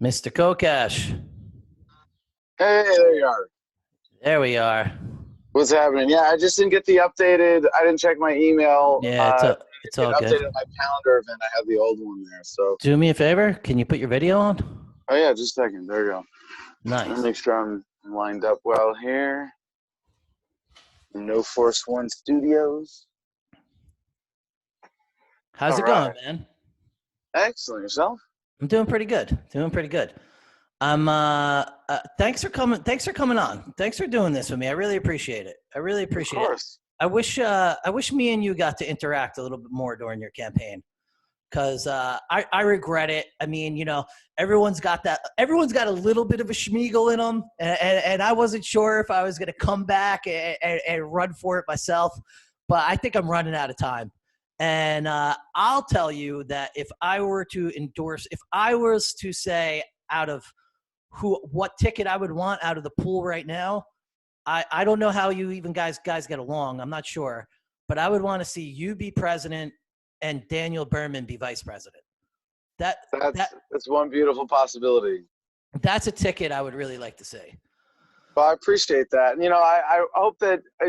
Mr. Kokesh. Hey, there you are. There we are. What's happening? Yeah, I just didn't get the updated. I didn't check my email. Yeah, it's Get all updated good. on my calendar event. I have the old one there. So, Do me a favor. Can you put your video on? oh yeah, just a second. There you go. Let me Nice. make sure I'm lined up well here. No Force One Studios. How's All it going, right. man? Excellent. Yourself? I'm doing pretty good. Doing pretty good. Thanks for coming. Thanks for coming on. Thanks for doing this with me. I really appreciate it. I really Of appreciate it. course. I wish me and you got to interact a little bit more during your campaign. Because I regret it. I mean, everyone's got that. Everyone's got a little bit of a schmiegel in them, and I wasn't sure if I was going to come back and run for it myself. But I think I'm running out of time. And I'll tell you that if I were to endorse, if I was to say out of what ticket I would want out of the pool right now, I don't know how you even guys get along. I'm not sure, but I would want to see you be president and Daniel Berman be vice president. That That's one beautiful possibility. that's a ticket I would really like to see. Well, I appreciate that. And, I hope that I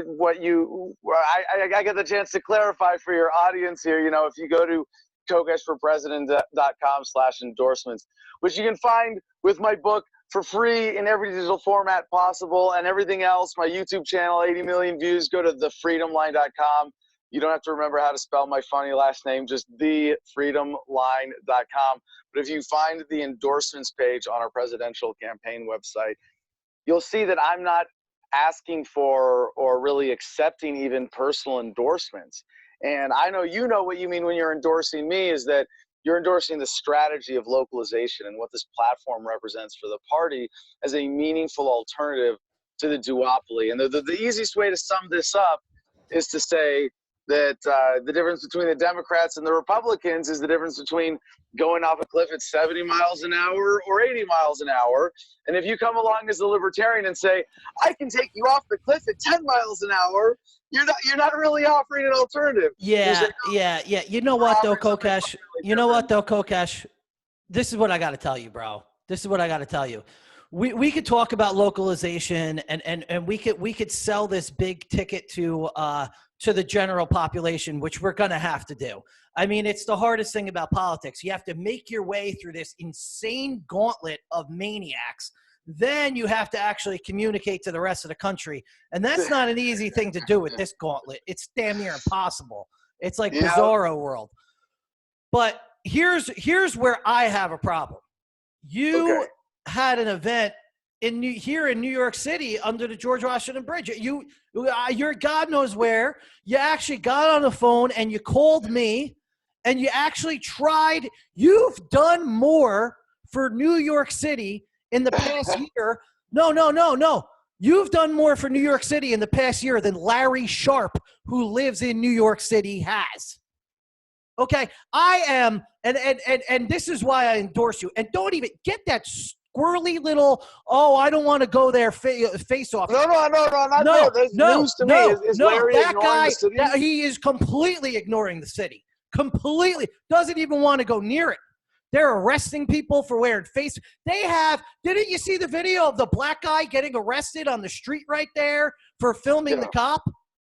get the chance to clarify for your audience here. If you go to kokeshforpresident.com/endorsements, which you can find with my book for free in every digital format possible and everything else, my YouTube channel, 80 million views, go to thefreedomline.com. You don't have to remember how to spell my funny last name, just thefreedomline.com. But if you find the endorsements page on our presidential campaign website, you'll see that I'm not asking for or really accepting even personal endorsements. And I know you know what you mean when you're endorsing me is that you're endorsing the strategy of localization and what this platform represents for the party as a meaningful alternative to the duopoly. And the easiest way to sum this up is to say that the difference between the Democrats and the Republicans is the difference between going off a cliff at 70 miles an hour or 80 miles an hour. And if you come along as a libertarian and say, I can take you off the cliff at 10 miles an hour, you're not really offering an alternative. Yeah, yeah. You know what though, Kokesh? Really You know what though, Kokesh? This is what I got to tell you, bro. This is what I got to tell you. We could talk about localization and we could sell this big ticket to the general population, which we're gonna have to do. I mean, it's the hardest thing about politics. You have to make your way through this insane gauntlet of maniacs. Then you have to actually communicate to the rest of the country, and that's not an easy thing to do with this gauntlet. It's damn near impossible. It's like Bizarro world. But here's where I have a problem. You had an event here in New York City under the George Washington Bridge. You're God knows where. You actually got on the phone and you called me, and you actually tried. You've done more for New York City in the past year. No. You've done more for New York City in the past year than Larry Sharp, who lives in New York City, has. Okay, I am, and this is why I endorse you. And don't even get that squirrely little, oh, I don't want to go there face off. No, that's news to me. Is Larry that ignoring guy, the city? he is completely ignoring the city. Completely. Doesn't even want to go near it. They're arresting people for wearing face. Didn't you see the video of the black guy getting arrested on the street right there for filming the cop?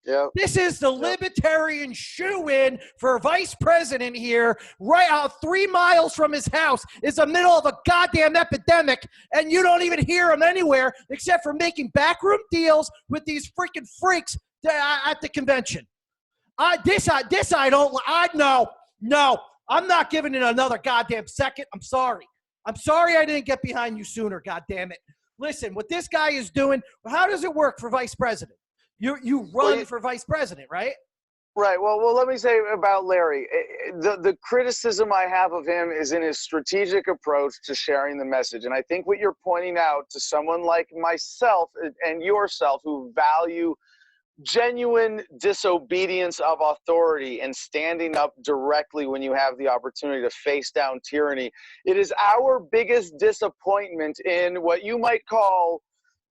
Yeah. This is the libertarian shoe-in for vice president here, right out 3 miles from his house. Is the middle of a goddamn epidemic, and you don't even hear him anywhere except for making backroom deals with these freaking freaks at the convention. No, I'm not giving it another goddamn second. I'm sorry I didn't get behind you sooner, goddamn it. Listen, what this guy is doing, how does it work for vice president? You run for vice president, right? Right. Well, let me say about Larry. The criticism I have of him is in his strategic approach to sharing the message. And I think what you're pointing out to someone like myself and yourself who value genuine disobedience of authority and standing up directly when you have the opportunity to face down tyranny, it is our biggest disappointment in what you might call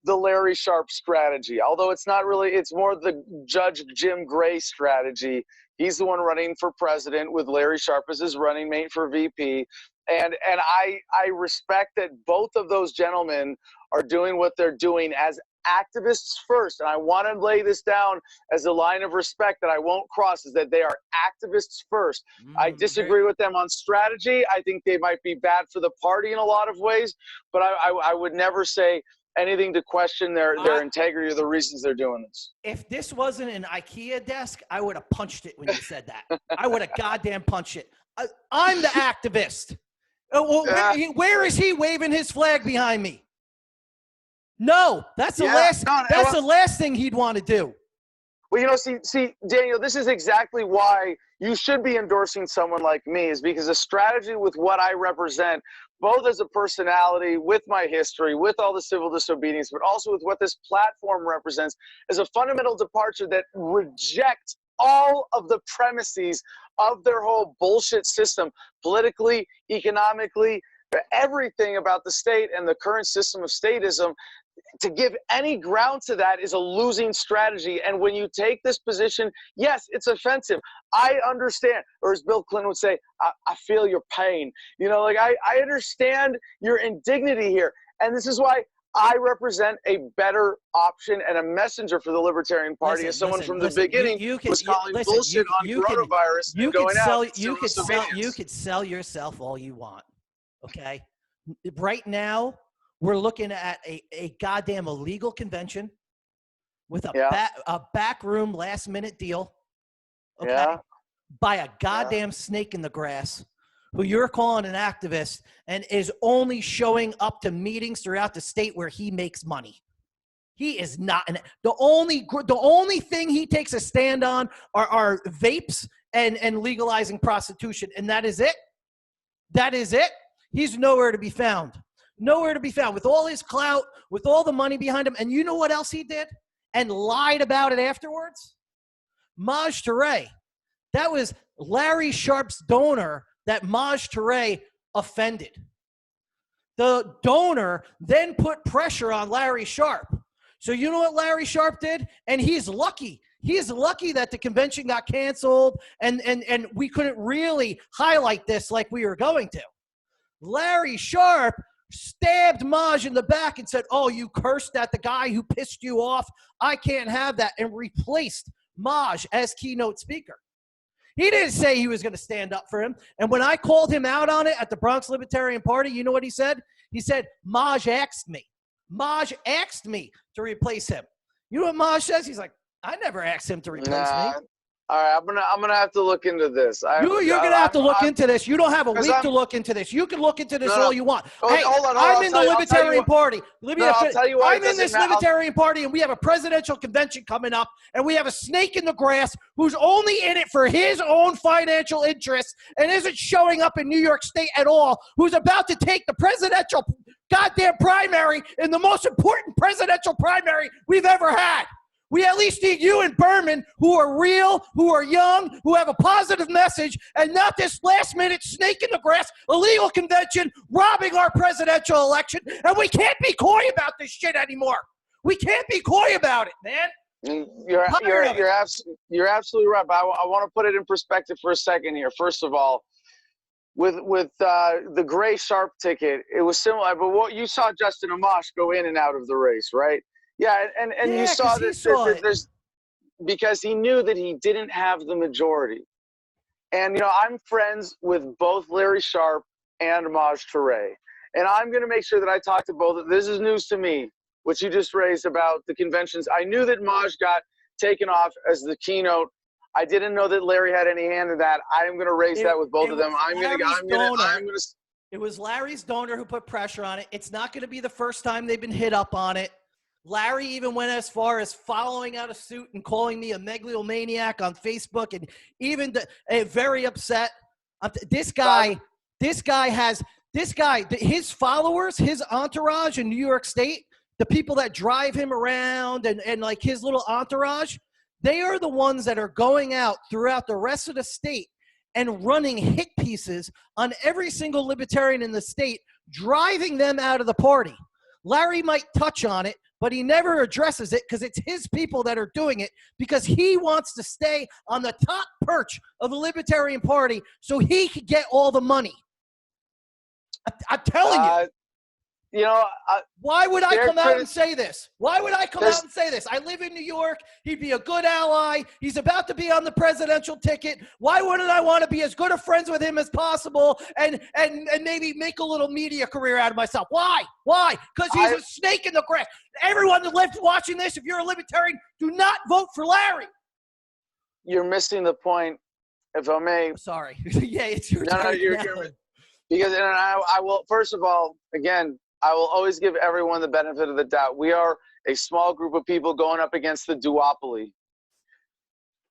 the Larry Sharp strategy, although it's not really, it's more the Judge Jim Gray strategy He's the one running for president with Larry Sharpe as his running mate for VP. And I respect that both of those gentlemen are doing what they're doing as activists first. And I want to lay this down as a line of respect that I won't cross, is that they are activists first. I disagree with them on strategy. I think they might be bad for the party in a lot of ways, but I would never say anything to question their integrity or the reasons they're doing this. If this wasn't an IKEA desk, I would have punched it when you said that. I would have goddamn punched it. I'm the activist. Where is he waving his flag behind me? No, that's the the last thing he'd want to do. Well, you know, see, Daniel, this is exactly why you should be endorsing someone like me, is because the strategy with what I represent, both as a personality, with my history, with all the civil disobedience, but also with what this platform represents, is a fundamental departure that rejects all of the premises of their whole bullshit system, politically, economically, everything about the state and the current system of statism. To give any ground to that is a losing strategy. And when you take this position, yes, it's offensive. I understand, or as Bill Clinton would say, I feel your pain. You know, like I understand your indignity here. And this is why I represent a better option and a messenger for the Libertarian Party as someone from the beginning was calling bullshit on coronavirus and going out. You could sell yourself all you want, okay? Right now, we're looking at a goddamn illegal convention with a backroom last-minute deal, okay, by a goddamn snake in the grass who you're calling an activist and is only showing up to meetings throughout the state where he makes money. He is not the only thing he takes a stand on are vapes and legalizing prostitution, and that is it. That is it. He's nowhere to be found. Nowhere to be found. With all his clout, with all the money behind him, and you know what else he did? And lied about it afterwards? Maj Touré. That was Larry Sharpe's donor that Maj Touré offended. The donor then put pressure on Larry Sharpe. So you know what Larry Sharpe did? And he's lucky. He is lucky that the convention got canceled and we couldn't really highlight this like we were going to. Larry Sharpe stabbed Maj in the back and said, oh, you cursed at the guy who pissed you off. I can't have that, and replaced Maj as keynote speaker. He didn't say he was going to stand up for him. And when I called him out on it at the Bronx Libertarian Party, you know what he said? He said, Maj asked me. Maj asked me to replace him. You know what Maj says? He's like, I never asked him to replace me. All right, I'm gonna have to look into this. You're gonna have to look into this. You don't have a week to look into this. You can look into this all you want. Hey, I'm in the Libertarian Party. I'm in this Libertarian Party, and we have a presidential convention coming up, and we have a snake in the grass who's only in it for his own financial interests and isn't showing up in New York State at all, who's about to take the presidential goddamn primary in the most important presidential primary we've ever had. We at least need you and Berman, who are real, who are young, who have a positive message, and not this last-minute snake in the grass illegal convention robbing our presidential election. And we can't be coy about this shit anymore. We can't be coy about it, man. You're absolutely right. But I want to put it in perspective for a second here. First of all, with the Gray Sharpe ticket, it was similar. But what you saw Justin Amash go in and out of the race, right? Yeah, and you saw that there's because he knew that he didn't have the majority. And, you know, I'm friends with both Larry Sharpe and Maj Touré. And I'm going to make sure that I talk to both. This is news to me, what you just raised about the conventions. I knew that Maj got taken off as the keynote. I didn't know that Larry had any hand in that. I'm going to raise that with both of them. It was Larry's donor who put pressure on it. It's not going to be the first time they've been hit up on it. Larry even went as far as following out a suit and calling me a megalomaniac on Facebook, and even very upset. His followers, his entourage in New York State, the people that drive him around and like his little entourage, they are the ones that are going out throughout the rest of the state and running hit pieces on every single libertarian in the state, driving them out of the party. Larry might touch on it, but he never addresses it because it's his people that are doing it because he wants to stay on the top perch of the Libertarian Party so he could get all the money. I'm telling you. You know, why would I come out and say this? Why would I come out and say this? I live in New York. He'd be a good ally. He's about to be on the presidential ticket. Why wouldn't I want to be as good of friends with him as possible and maybe make a little media career out of myself? Why? Why? Because he's a snake in the grass. Everyone that lives watching this, if you're a Libertarian, do not vote for Larry. You're missing the point, if I may. Sorry. Yeah, it's your turn. No, you're because I will, first of all, again, I will always give everyone the benefit of the doubt. We are a small group of people going up against the duopoly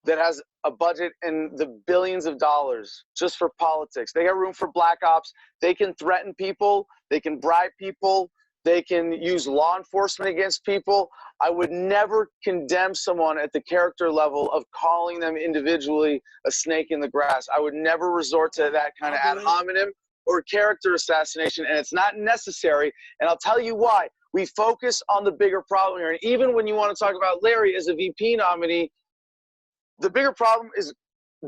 that has a budget in the billions of dollars just for politics. They got room for black ops. They can threaten people. They can bribe people. They can use law enforcement against people. I would never condemn someone at the character level of calling them individually a snake in the grass. I would never resort to that kind of ad hominem or character assassination, and it's not necessary, and I'll tell you why. We focus on the bigger problem here, and even when you want to talk about Larry as a VP nominee, the bigger problem is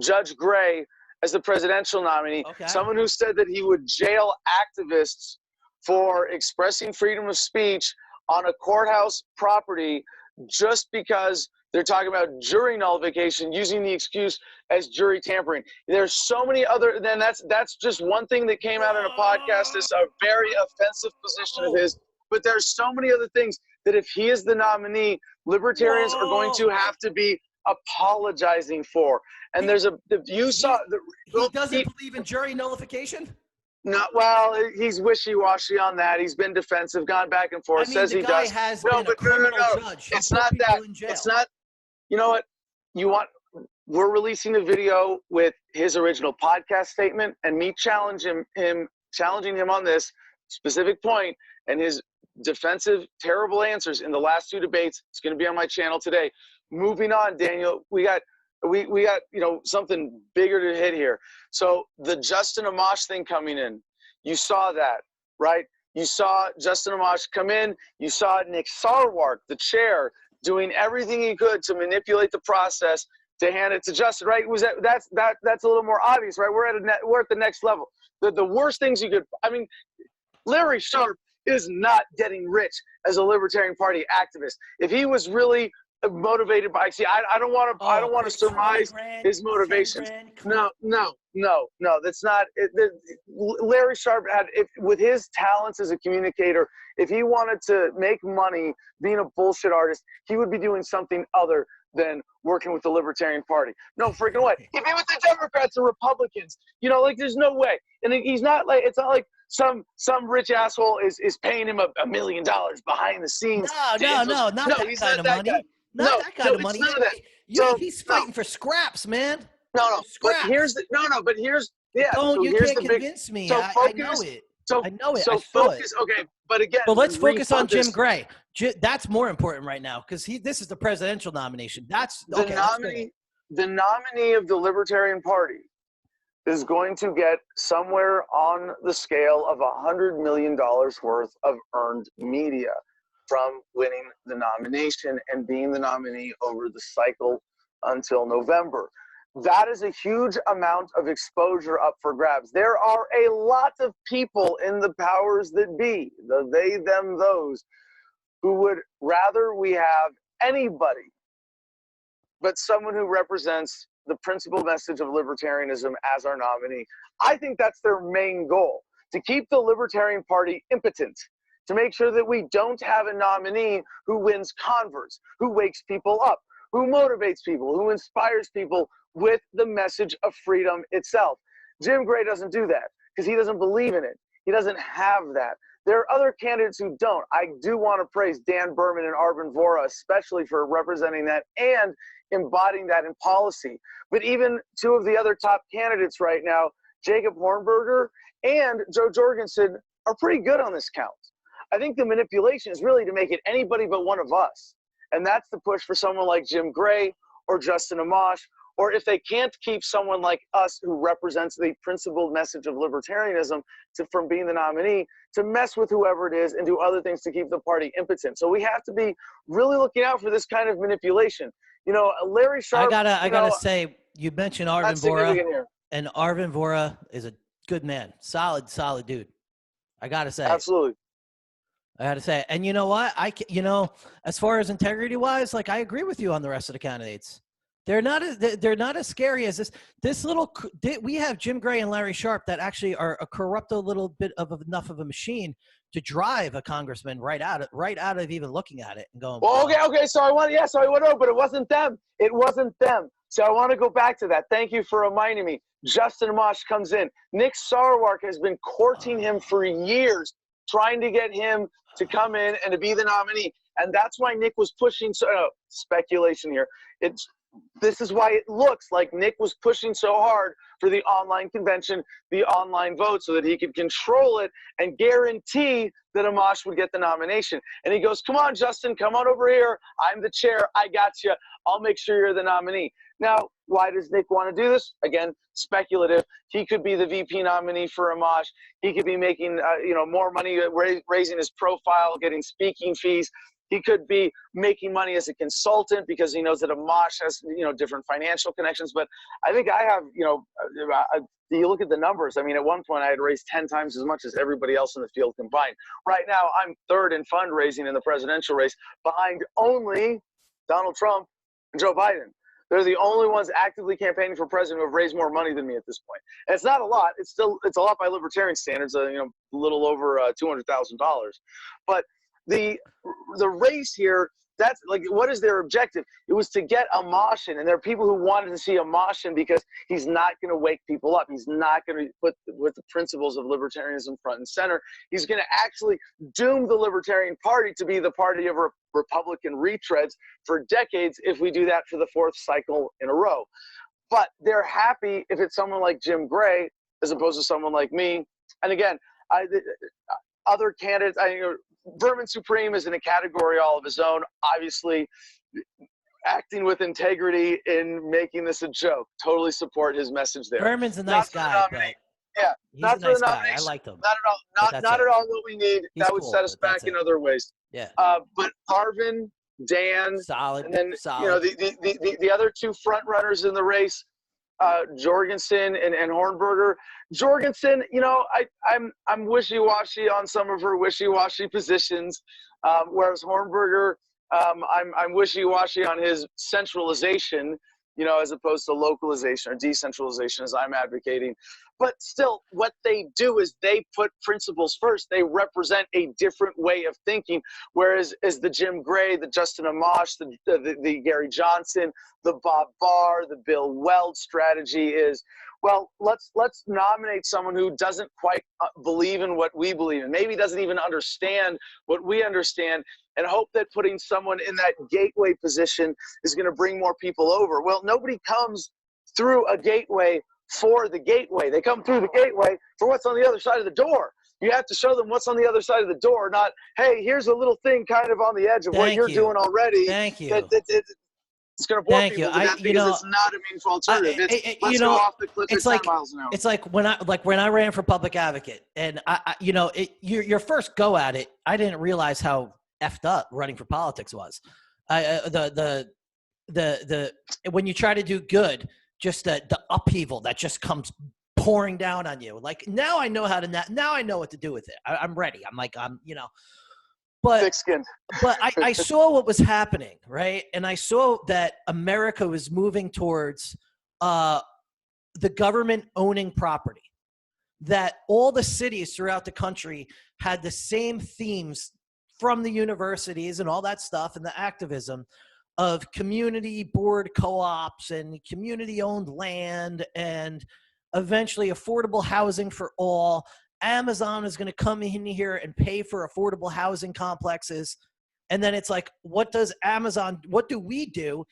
Judge Gray as the presidential nominee, someone who said that he would jail activists for expressing freedom of speech on a courthouse property just because they're talking about jury nullification, using the excuse as jury tampering. There's so many other, then that's just one thing that came out in a podcast. It's a very offensive position of his, but there's so many other things that if he is the nominee, Libertarians are going to have to be apologizing for. And there's he doesn't believe in jury nullification? No, well, he's wishy-washy on that. He's been defensive, gone back and forth, says he does. No, judge. It's not that. It's not. You know what? We're releasing a video with his original podcast statement and me challenging him on this specific point and his defensive, terrible answers in the last two debates. It's going to be on my channel today. Moving on, Daniel, we got something bigger to hit here. So the Justin Amash thing coming in, you saw that, right? You saw Justin Amash come in. You saw Nick Sarwark, the chair, doing everything he could to manipulate the process to hand it to Justin, right? That's a little more obvious, right? We're at the next level. The worst things you could, Larry Sharpe is not getting rich as a Libertarian Party activist. If he was really motivated by, I don't want to surmise his motivations. No, that's not it. Larry Sharpe with his talents as a communicator, if he wanted to make money being a bullshit artist, he would be doing something other than working with the Libertarian Party. No freaking way. He'd be with the Democrats or Republicans. There's no way. And he's not like, it's not like some rich asshole is paying him $1 million behind the scenes. No, not that kind of money. Not that kind of money. He's fighting for scraps, man. No. Scraps. But here's you can't convince me. I know it. I know it. So focus. Okay, but again. But let's focus on Jim Gray. That's more important right now because this is the presidential nomination. That's okay. The nominee of the Libertarian Party is going to get somewhere on the scale of $100 million worth of earned media from winning the nomination and being the nominee over the cycle until November. That is a huge amount of exposure up for grabs. There are a lot of people in the powers that be, the they, them, those, who would rather we have anybody but someone who represents the principal message of libertarianism as our nominee. I think that's their main goal, to keep the Libertarian Party impotent, to make sure that we don't have a nominee who wins converts, who wakes people up, who motivates people, who inspires people with the message of freedom itself. Jim Gray doesn't do that because he doesn't believe in it. He doesn't have that. There are other candidates who don't. I do want to praise Dan Berman and Arvin Vohra, especially for representing that and embodying that in policy. But even two of the other top candidates right now, Jacob Hornberger and Joe Jorgensen, are pretty good on this count. I think the manipulation is really to make it anybody but one of us. And that's the push for someone like Jim Gray or Justin Amash or if they can't keep someone like us who represents the principled message of libertarianism from being the nominee, to mess with whoever it is and do other things to keep the party impotent. So we have to be really looking out for this kind of manipulation. You know, Larry Sharp. I gotta say, you mentioned Arvin Vora, here. and Arvin Vora is a good man, solid dude. I gotta say, Absolutely. I gotta say, and you know what? As far as integrity wise, like I agree with you on the rest of the candidates. They're not as scary as this little. We have Jim Gray and Larry Sharp that actually are corrupt a little bit of enough of a machine to drive a congressman right out of even looking at it and going. Well, okay. So I went over, but it wasn't them. It wasn't them. So I want to go back to that. Thank you for reminding me. Justin Amash comes in. Nick Sarwark has been courting him for years, trying to get him to come in and to be the nominee. And that's why Nick was pushing. Speculation here. This is why it looks like Nick was pushing so hard for the online convention, the online vote, so that he could control it and guarantee that Amash would get the nomination. And he goes, come on, Justin, come on over here. I'm the chair. I got you. I'll make sure you're the nominee. Now, why does Nick want to do this? Again, speculative. He could be the VP nominee for Amash. He could be making more money, raising his profile, getting speaking fees. He could be making money as a consultant because he knows that Amash has, different financial connections. But I think I have, you look at the numbers. I mean, at one point I had raised 10 times as much as everybody else in the field combined. Right now, I'm third in fundraising in the presidential race behind only Donald Trump and Joe Biden. They're the only ones actively campaigning for president who have raised more money than me at this point. And it's not a lot. It's a lot by libertarian standards, a little over $200,000. But the race here, that's like, what is their objective? It was to get Amash in, and there are people who wanted to see Amash in because he's not going to wake people up. He's not going to put the principles of libertarianism front and center. He's going to actually doom the Libertarian Party to be the party of Republican retreads for decades if we do that for the fourth cycle in a row. But they're happy if it's someone like Jim Gray as opposed to someone like me. And again, other candidates, Vermin Supreme is in a category all of his own, obviously acting with integrity in making this a joke. Totally support his message there. Vermin's a nice guy. Yeah, he's a nice guy. I liked him. Not at all. Not at all what we need. That would set us back in other ways. Yeah. But Arvin, Dan, solid, and then solid. The other two front runners in the race, Jorgensen and Hornberger. Jorgensen, I'm wishy-washy on some of her wishy-washy positions, whereas Hornberger, I'm wishy-washy on his centralization, as opposed to localization or decentralization, as I'm advocating. But still, what they do is they put principles first. They represent a different way of thinking, whereas as the Jim Gray, the Justin Amash, the Gary Johnson, the Bob Barr, the Bill Weld strategy is, well, let's nominate someone who doesn't quite believe in what we believe in, maybe doesn't even understand what we understand, and hope that putting someone in that gateway position is going to bring more people over. Well, nobody comes through a gateway for the gateway. They come through the gateway for what's on the other side of the door. You have to show them what's on the other side of the door, not, hey, here's a little thing kind of on the edge of what you're doing already. Thank you. It's going to bore people to death because it's not a meaningful alternative. Let's go off the cliff at 10 miles an hour. It's like when I ran for public advocate, and your first go at it, I didn't realize how effed up running for politics was. When you try to do good, just the upheaval that just comes pouring down on you. Like, now I know now I know what to do with it. I'm ready. But thick-skinned. But I saw what was happening, right? And I saw that America was moving towards the government owning property, that all the cities throughout the country had the same themes from the universities and all that stuff and the activism of community board co-ops and community-owned land and eventually affordable housing for all. Amazon is going to come in here and pay for affordable housing complexes. And then it's like, what do we do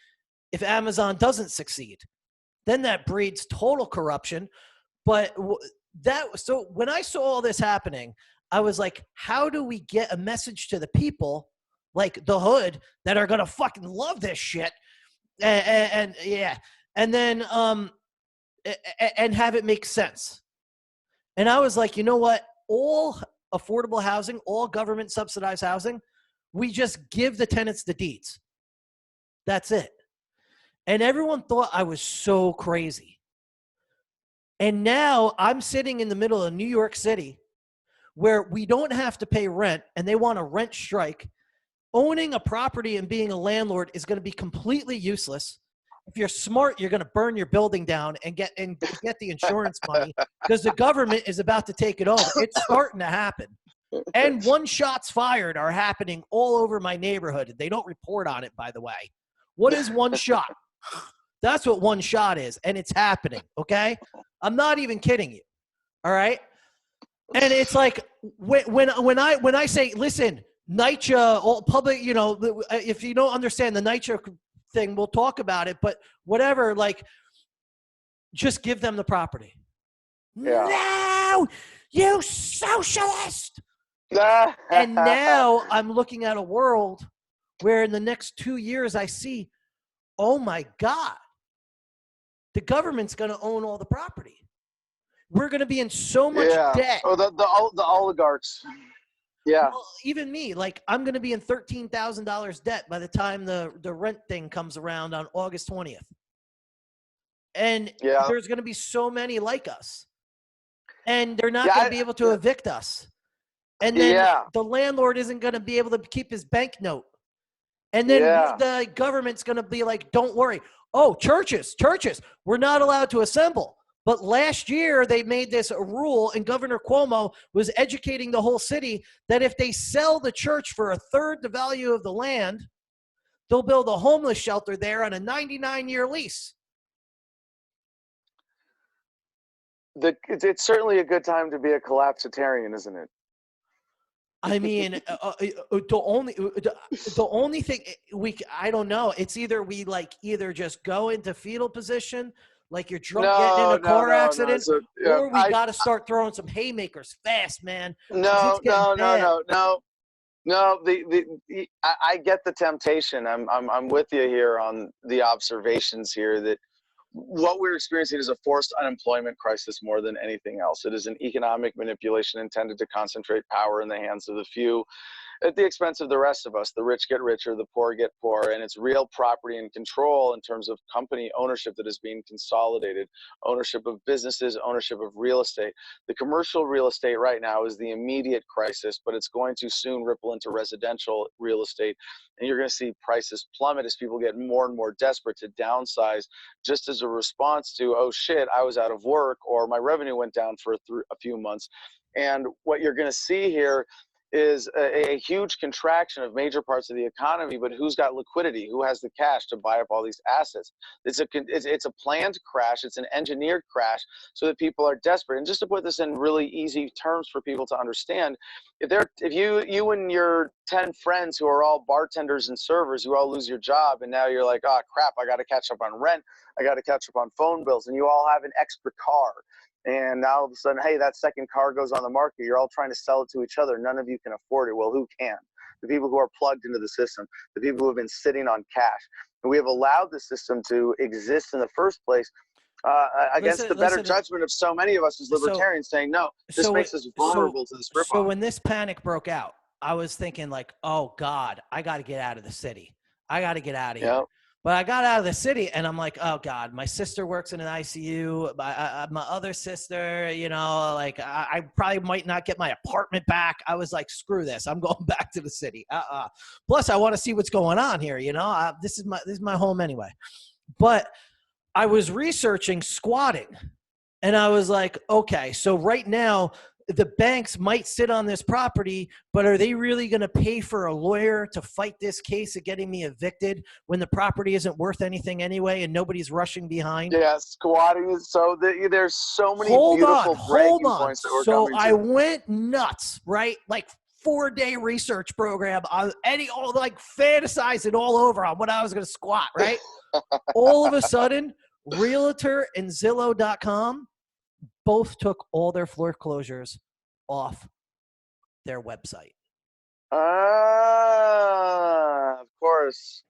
if Amazon doesn't succeed? Then that breeds total corruption. So when I saw all this happening, I was like, how do we get a message to the people like the hood that are going to fucking love this shit? And and then and have it make sense. And I was like, you know what? All affordable housing, all government subsidized housing, we just give the tenants the deeds. That's it. And everyone thought I was so crazy. And now I'm sitting in the middle of New York City where we don't have to pay rent and they want a rent strike. Owning a property and being a landlord is going to be completely useless. If you're smart, you're going to burn your building down and get the insurance money because the government is about to take it over. It's starting to happen. And one shots fired are happening all over my neighborhood. They don't report on it, by the way. What is one shot? That's what one shot is, and it's happening, okay? I'm not even kidding you, all right? And it's like when I say, listen, NYCHA, all public, you know, if you don't understand the NYCHA thing, we'll talk about it, but whatever, like, just give them the property. Yeah. No, you socialist. And now I'm looking at a world where in the next 2 years I see, oh my God, the government's going to own all the property. We're going to be in so much debt. Oh, the oligarchs. Yeah. Well, even me, like I'm going to be in $13,000 debt by the time the rent thing comes around on August 20th. And there's going to be so many like us. And they're not going to be able to evict us. And then the landlord isn't going to be able to keep his banknote. And then the government's going to be like, don't worry. Oh, churches, we're not allowed to assemble. But last year they made this a rule, and Governor Cuomo was educating the whole city that if they sell the church for a third the value of the land, they'll build a homeless shelter there on a 99-year lease. It's certainly a good time to be a collapsitarian, isn't it? I mean, the only thing I don't know. It's either we either just go into fetal position, like you're drunk getting in a car accident, or we got to start throwing some haymakers fast, man. No. I get the temptation. I'm with you here on the observations here that what we're experiencing is a forced unemployment crisis more than anything else. It is an economic manipulation intended to concentrate power in the hands of the few at the expense of the rest of us. The rich get richer, the poor get poorer, and it's real property and control in terms of company ownership that is being consolidated, ownership of businesses, ownership of real estate. The commercial real estate right now is the immediate crisis, but it's going to soon ripple into residential real estate, and you're going to see prices plummet as people get more and more desperate to downsize just as a response to, oh shit, I was out of work, or my revenue went down for a few months. And what you're going to see here is a huge contraction of major parts of the economy, but who's got liquidity? Who has the cash to buy up all these assets? It's a planned crash. It's an engineered crash so that people are desperate. And just to put this in really easy terms for people to understand, if you and your 10 friends who are all bartenders and servers who all lose your job, and now you're like, oh crap, I got to catch up on rent, I got to catch up on phone bills, and you all have an extra car. And now all of a sudden, hey, that second car goes on the market. You're all trying to sell it to each other. None of you can afford it. Well, who can? The people who are plugged into the system, the people who have been sitting on cash. And we have allowed the system to exist in the first place against the better judgment of so many of us as libertarians saying, no, this makes us vulnerable to this ripoff. So when this panic broke out, I was thinking like, oh God, I got to get out of the city. I got to get out of here. But I got out of the city and I'm like, oh God, my sister works in an ICU. My other sister, you know, like I probably might not get my apartment back. I was like, screw this. I'm going back to the city. Plus I want to see what's going on here. You know, this is my home anyway. But I was researching squatting and I was like, okay, so right now the banks might sit on this property, but are they really going to pay for a lawyer to fight this case of getting me evicted when the property isn't worth anything anyway and nobody's rushing behind? Yeah, squatting is so there's so many beautiful breaking points that we're coming to. So I went nuts, right? Like 4-day research program on fantasizing all over on what I was going to squat, right? All of a sudden, Realtor and Zillow.com both took all their foreclosures off their website. Of course.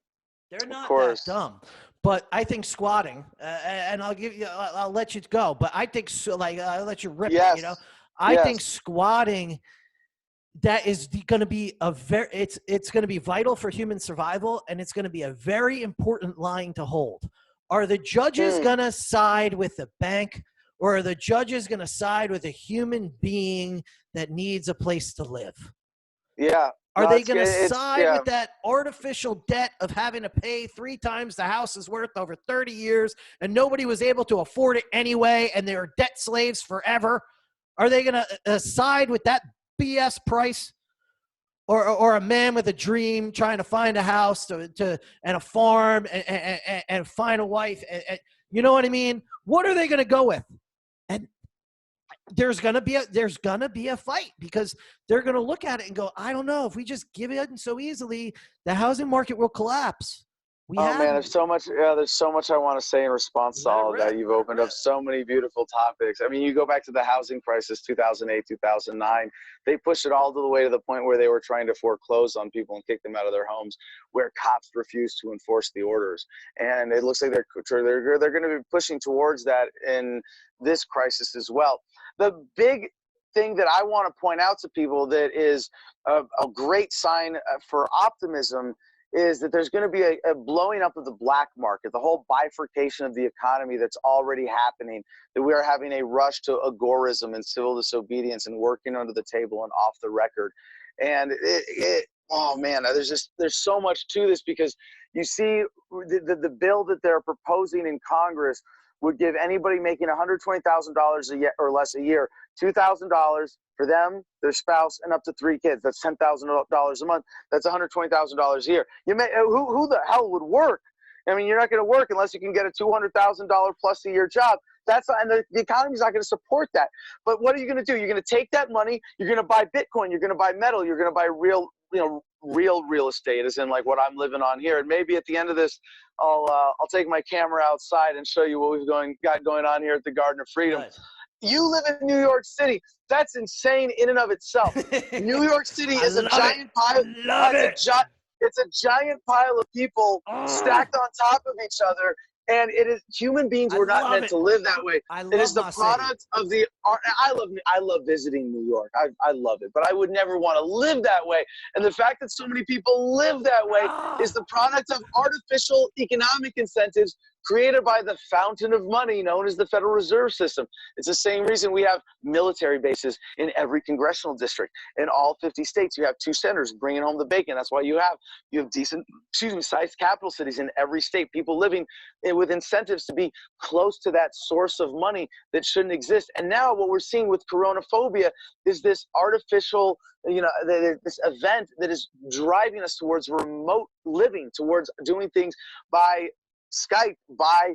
They're not that dumb. But I think squatting, and I'll let you go. But I think I'll let you rip it. You know, I think squatting, that is going to be it's going to be vital for human survival, and it's going to be a very important line to hold. Are the judges going to side with the bank, or are the judges going to side with a human being that needs a place to live? Yeah. Are they going to side with that artificial debt of having to pay 3 times the house is worth over 30 years, and nobody was able to afford it anyway, and they're debt slaves forever? Are they going to side with that BS price, or a man with a dream trying to find a house and a farm and find a wife? And you know what I mean? What are they going to go with? And there's gonna be a fight, because they're gonna look at it and go, I don't know, if we just give it in so easily, the housing market will collapse. Man, there's so much. Yeah, there's so much I want to say in response to all of that. You've opened up so many beautiful topics. I mean, you go back to the housing crisis, 2008, 2009. They pushed it all the way to the point where they were trying to foreclose on people and kick them out of their homes, where cops refused to enforce the orders. And it looks like they're going to be pushing towards that in this crisis as well. The big thing that I want to point out to people that is a great sign for optimism is that there's going to be a blowing up of the black market, the whole bifurcation of the economy that's already happening, that we are having a rush to agorism and civil disobedience and working under the table and off the record. And oh man, there's so much to this, because you see the bill that they're proposing in Congress would give anybody making $120,000 a year or less a year, $2,000 for them, their spouse, and up to 3 kids. That's $10,000 a month. That's $120,000 a year. You may who the hell would work? I mean, you're not going to work unless you can get a $200,000 plus a year job. And the economy's not going to support that. But what are you going to do? You're going to take that money. You're going to buy Bitcoin. You're going to buy metal. You're going to buy real real estate, as in like what I'm living on here. And maybe at the end of this, I'll take my camera outside and show you what we've got going on here at the Garden of Freedom. Nice. You live in New York City. That's insane in and of itself. New York City is a giant pile. It's a giant pile of people stacked on top of each other. And it is, human beings were not meant to live that way. It is the product of the art. I love visiting New York. I love it, but I would never want to live that way. And the fact that so many people live that way is the product of artificial economic incentives created by the fountain of money known as the Federal Reserve System. It's the same reason we have military bases in every congressional district. In all 50 states, you have 2 senators bringing home the bacon. That's why you have decent, sized capital cities in every state. People living with incentives to be close to that source of money that shouldn't exist. And now what we're seeing with coronaphobia is this artificial, this event that is driving us towards remote living, towards doing things by Skype, by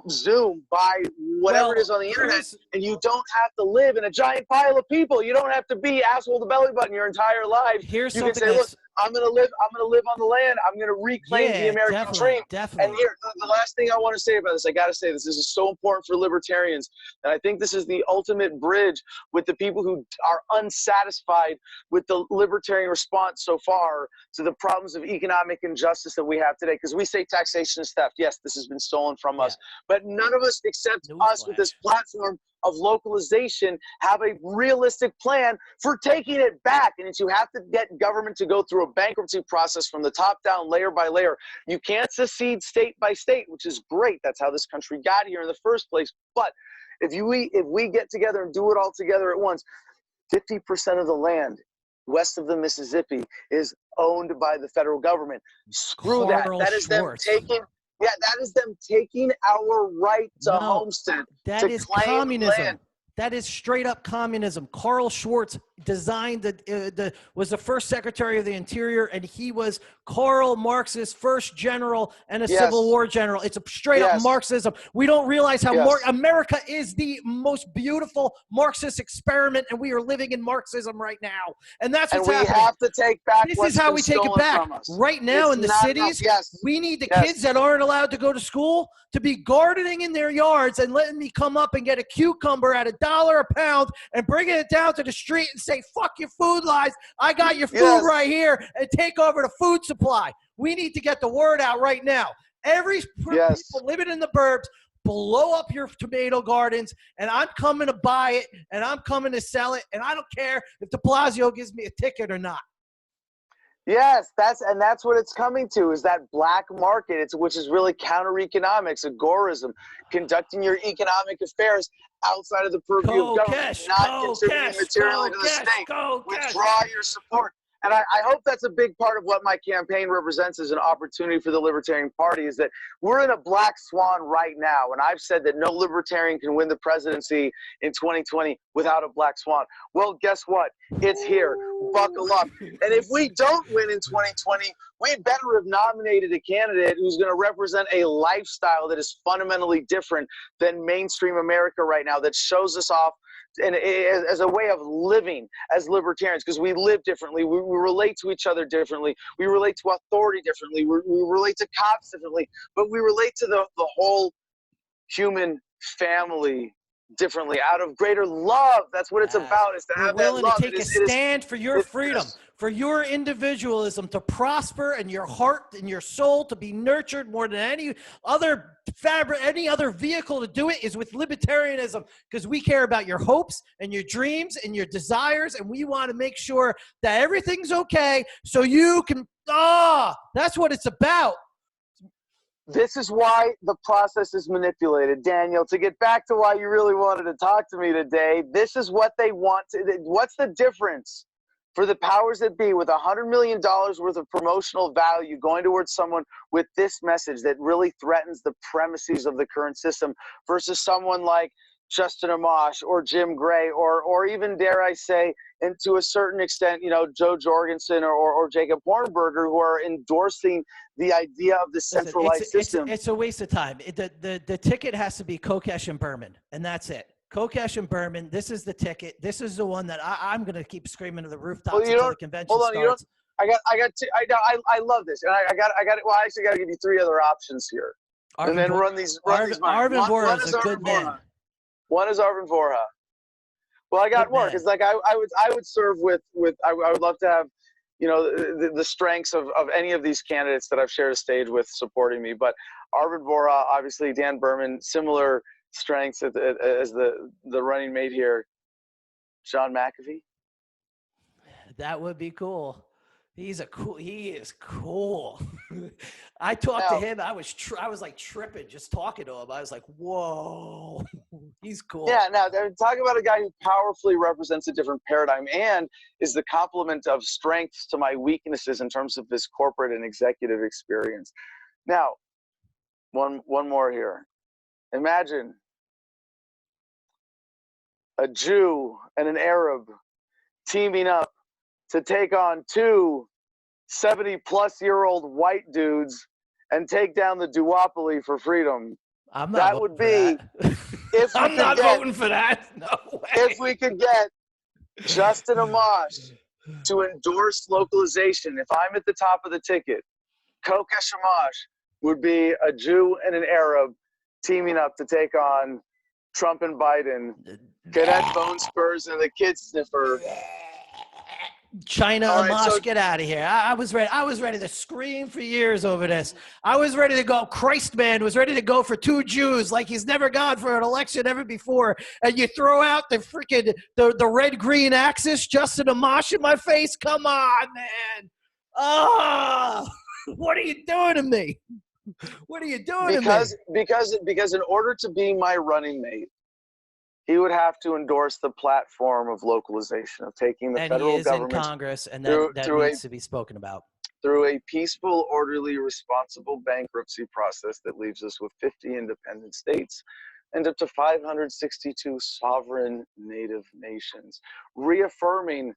Zoom, by whatever it is on the internet, and you don't have to live in a giant pile of people. You don't have to be asshole to belly button your entire life. You can say, look, I'm gonna live on the land. I'm gonna reclaim the American dream. Definitely. And here, the last thing I want to say about this, I gotta say this is so important for libertarians, and I think this is the ultimate bridge with the people who are unsatisfied with the libertarian response so far to the problems of economic injustice that we have today. Because we say taxation is theft. Yes, this has been stolen from us, but none of us except us with this platform of localization have a realistic plan for taking it back. And you have to get government to go through a bankruptcy process from the top down, layer by layer. You can't secede state by state, which is great. That's how this country got here in the first place. But if we get together and do it all together at once, 50% of the land west of the Mississippi is owned by the federal government. Screw that. That is them taking. Yeah, that is them taking our right to homestead. That is communism. That is straight up communism. Carl Schwartz designed was the first Secretary of the Interior, and he was Karl Marx's first general and a Civil War general. It's a straight up Marxism. We don't realize how America is the most beautiful Marxist experiment, and we are living in Marxism right now. And that's what's happening. We have to take back This is how we take it back. Right now in the cities, we need the kids that aren't allowed to go to school to be gardening in their yards and letting me come up and get a cucumber at $1 a pound and bringing it down to the street and say, fuck your food lies. I got your food right here, and take over the food supply. We need to get the word out right now. Every Yes. people living in the burbs, blow up your tomato gardens, and I'm coming to buy it, and I'm coming to sell it, and I don't care if de Blasio gives me a ticket or not. Yes, that's what it's coming to, is that black market, which is really counter economics, agorism, conducting your economic affairs outside of the purview of government, not contributing materially to the state. Withdraw your support. And I hope that's a big part of what my campaign represents as an opportunity for the Libertarian Party, is that we're in a black swan right now. And I've said that no Libertarian can win the presidency in 2020 without a black swan. Well, guess what? It's here. Buckle up. And if we don't win in 2020, we better have nominated a candidate who's going to represent a lifestyle that is fundamentally different than mainstream America right now, that shows us off and as a way of living as libertarians, because we live differently, we relate to each other differently, we relate to authority differently, we relate to cops differently, but we relate to the whole human family differently, out of greater love. That's what it's about, is to have that love. We're willing to take a stand for your freedom, for your individualism to prosper, and your heart and your soul to be nurtured more than any other any other vehicle to do it is with libertarianism, because we care about your hopes and your dreams and your desires, and we want to make sure that everything's okay so you can, that's what it's about. This is why the process is manipulated. Daniel, to get back to why you really wanted to talk to me today, this is what they want. What's the difference for the powers that be with $100 million worth of promotional value going towards someone with this message that really threatens the premises of the current system, versus someone like Justin Amash or Jim Gray, or even, dare I say, and to a certain extent, Joe Jorgensen or Jacob Hornberger, who are endorsing the idea of the centralized system. It's a waste of time. The ticket has to be Kokesh and Berman, and that's it. Kokesh and Berman, this is the ticket. This is the one that I'm going to keep screaming to the rooftops until the convention starts. I love this, and I got. Well, I actually got to give you three other options here, and then run these. Arvin Vohra is a good man. One is Arvin Vohra. Well, I got more, because I would serve with I would love to have the strengths of any of these candidates that I've shared a stage with supporting me. But Arvin Vohra, obviously, Dan Berman, similar strengths as the running mate here. Sean McAfee. That would be cool. He is cool. I talked to him. I was like tripping just talking to him. I was like, whoa, he's cool. Yeah, now talk about a guy who powerfully represents a different paradigm and is the complement of strengths to my weaknesses in terms of this corporate and executive experience. Now, one more here. Imagine a Jew and an Arab teaming up to take on two 70-plus-year-old white dudes and take down the duopoly for freedom. I'm not voting for that. No way. If we could get Justin Amash to endorse localization, if I'm at the top of the ticket, Kokesh Amash would be a Jew and an Arab teaming up to take on Trump and Biden, Cadet Bone Spurs and the Kid Sniffer. China Amash, get out of here. I was ready to scream for years over this. I was ready to go. Christman was ready to go for two Jews like he's never gone for an election ever before. And you throw out the freaking the red-green axis, Justin Amash in my face. Come on, man. What are you doing to me? What are you doing to me? Because in order to be my running mate, he would have to endorse the platform of localization, of taking the federal government in Congress, and that needs to be spoken about. Through a peaceful, orderly, responsible bankruptcy process that leaves us with 50 independent states and up to 562 sovereign native nations, reaffirming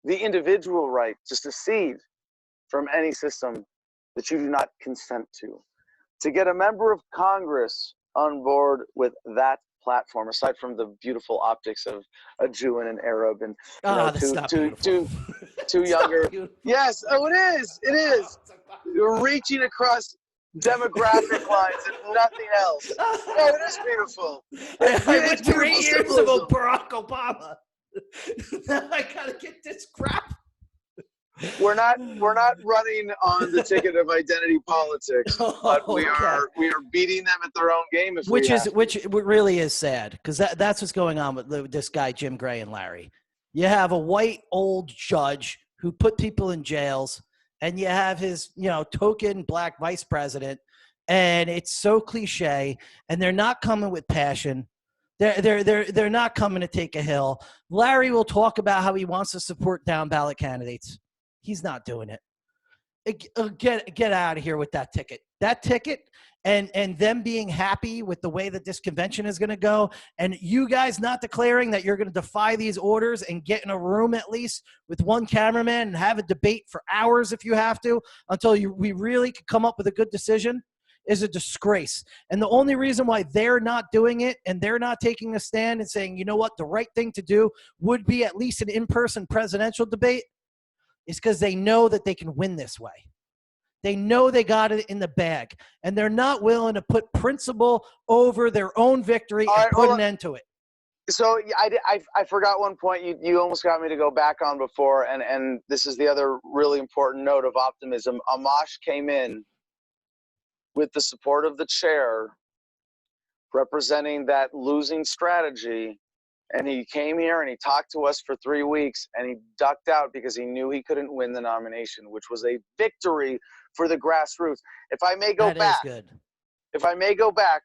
the individual right to secede from any system that you do not consent to. To get a member of Congress on board with that platform, aside from the beautiful optics of a Jew and an Arab, and two younger. Yes, it is. You're reaching across demographic lines and nothing else. No, it is beautiful. I went 3 years ago, Barack Obama. Now I gotta get this crap. we're not running on the ticket of identity politics, but we are beating them at their own game. If which really is sad, because that's what's going on with this guy Jim Gray and Larry. You have a white old judge who put people in jails, and you have his token black vice president, and it's so cliche, and they're not coming with passion. They're not coming to take a hill. Larry will talk about how he wants to support down ballot candidates. He's not doing it. Get out of here with that ticket. That ticket and them being happy with the way that this convention is going to go, and you guys not declaring that you're going to defy these orders and get in a room at least with one cameraman and have a debate for hours if you have to until we really can come up with a good decision is a disgrace. And the only reason why they're not doing it and they're not taking a stand and saying, you know what, the right thing to do would be at least an in-person presidential debate is because they know that they can win this way. They know they got it in the bag, and they're not willing to put principle over their own victory and put an end to it. So I forgot one point you almost got me to go back on before, and this is the other really important note of optimism. Amash came in with the support of the chair representing that losing strategy, and he came here and he talked to us for 3 weeks, and he ducked out because he knew he couldn't win the nomination, which was a victory for the grassroots. If I may go back,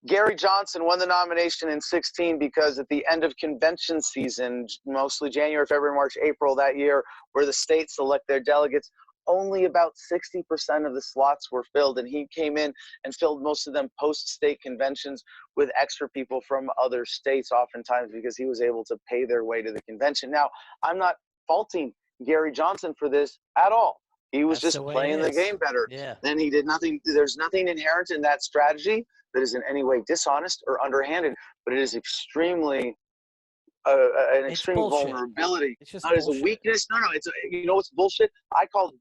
Gary Johnson won the nomination in 2016 because at the end of convention season, mostly January, February, March, April that year, where the states select their delegates, only about 60% of the slots were filled, and he came in and filled most of them post-state conventions with extra people from other states, oftentimes because he was able to pay their way to the convention. Now, I'm not faulting Gary Johnson for this at all. He was just playing the game better. Yeah. Then he did nothing. There's nothing inherent in that strategy that is in any way dishonest or underhanded, but it is extremely an extreme vulnerability. It's just not as a weakness. No, it's it's bullshit. I called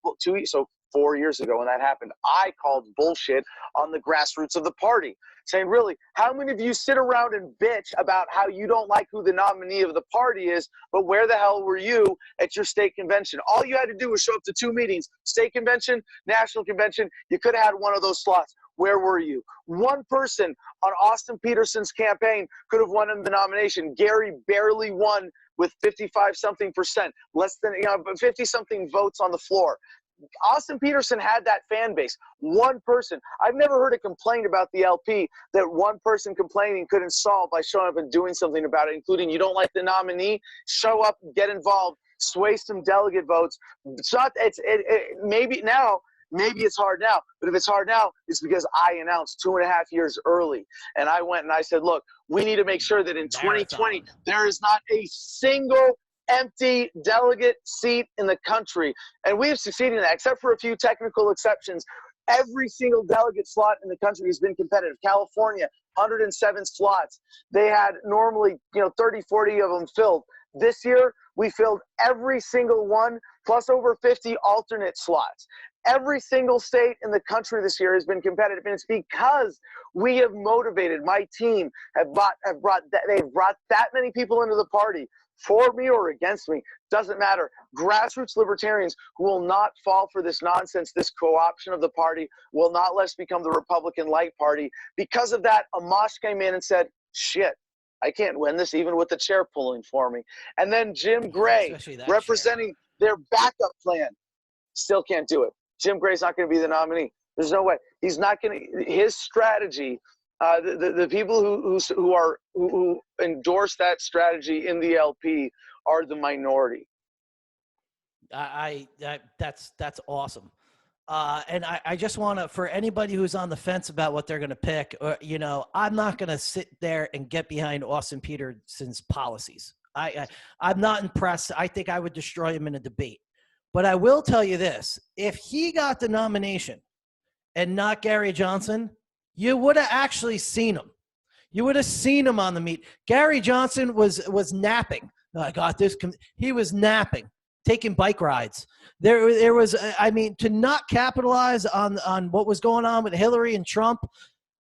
4 years ago when that happened. I called bullshit on the grassroots of the party, saying, really, how many of you sit around and bitch about how you don't like who the nominee of the party is, but where the hell were you at your state convention? All you had to do was show up to 2 meetings, state convention, national convention. You could have had one of those slots. Where were you? One person on Austin Peterson's campaign could have won him the nomination. Gary barely won with 55-something%, less than 50-something votes on the floor. Austin Peterson had that fan base. One person. I've never heard a complaint about the LP that one person complaining couldn't solve by showing up and doing something about it, including you don't like the nominee, show up, get involved, sway some delegate votes. Maybe it's hard now, but if it's hard now, it's because I announced 2.5 years early. And I went and I said, look, we need to make sure that in 2020, there is not a single empty delegate seat in the country. And we have succeeded in that, except for a few technical exceptions. Every single delegate slot in the country has been competitive. California, 107 slots. They had normally, 30, 40 of them filled. This year, we filled every single one, plus over 50 alternate slots. Every single state in the country this year has been competitive, and it's because we have motivated. My team they've brought that many people into the party, for me or against me, doesn't matter. Grassroots libertarians who will not fall for this nonsense, this co-option of the party, will not let us become the Republican light party. Because of that, Amash came in and said, shit, I can't win this even with the chair pulling for me. And then Jim Gray, representing their backup plan, still can't do it. Jim Gray's not going to be the nominee. There's no way. He's not going to. His strategy, the people who endorse that strategy in the LP are the minority. That's awesome. And I just want to, for anybody who's on the fence about what they're going to pick, I'm not going to sit there and get behind Austin Peterson's policies. I'm not impressed. I think I would destroy him in a debate. But I will tell you this, if he got the nomination and not Gary Johnson, you would have actually seen him. You would have seen him on the meet. Gary Johnson was napping. I got this. He was napping, taking bike rides. There was, to not capitalize on what was going on with Hillary and Trump,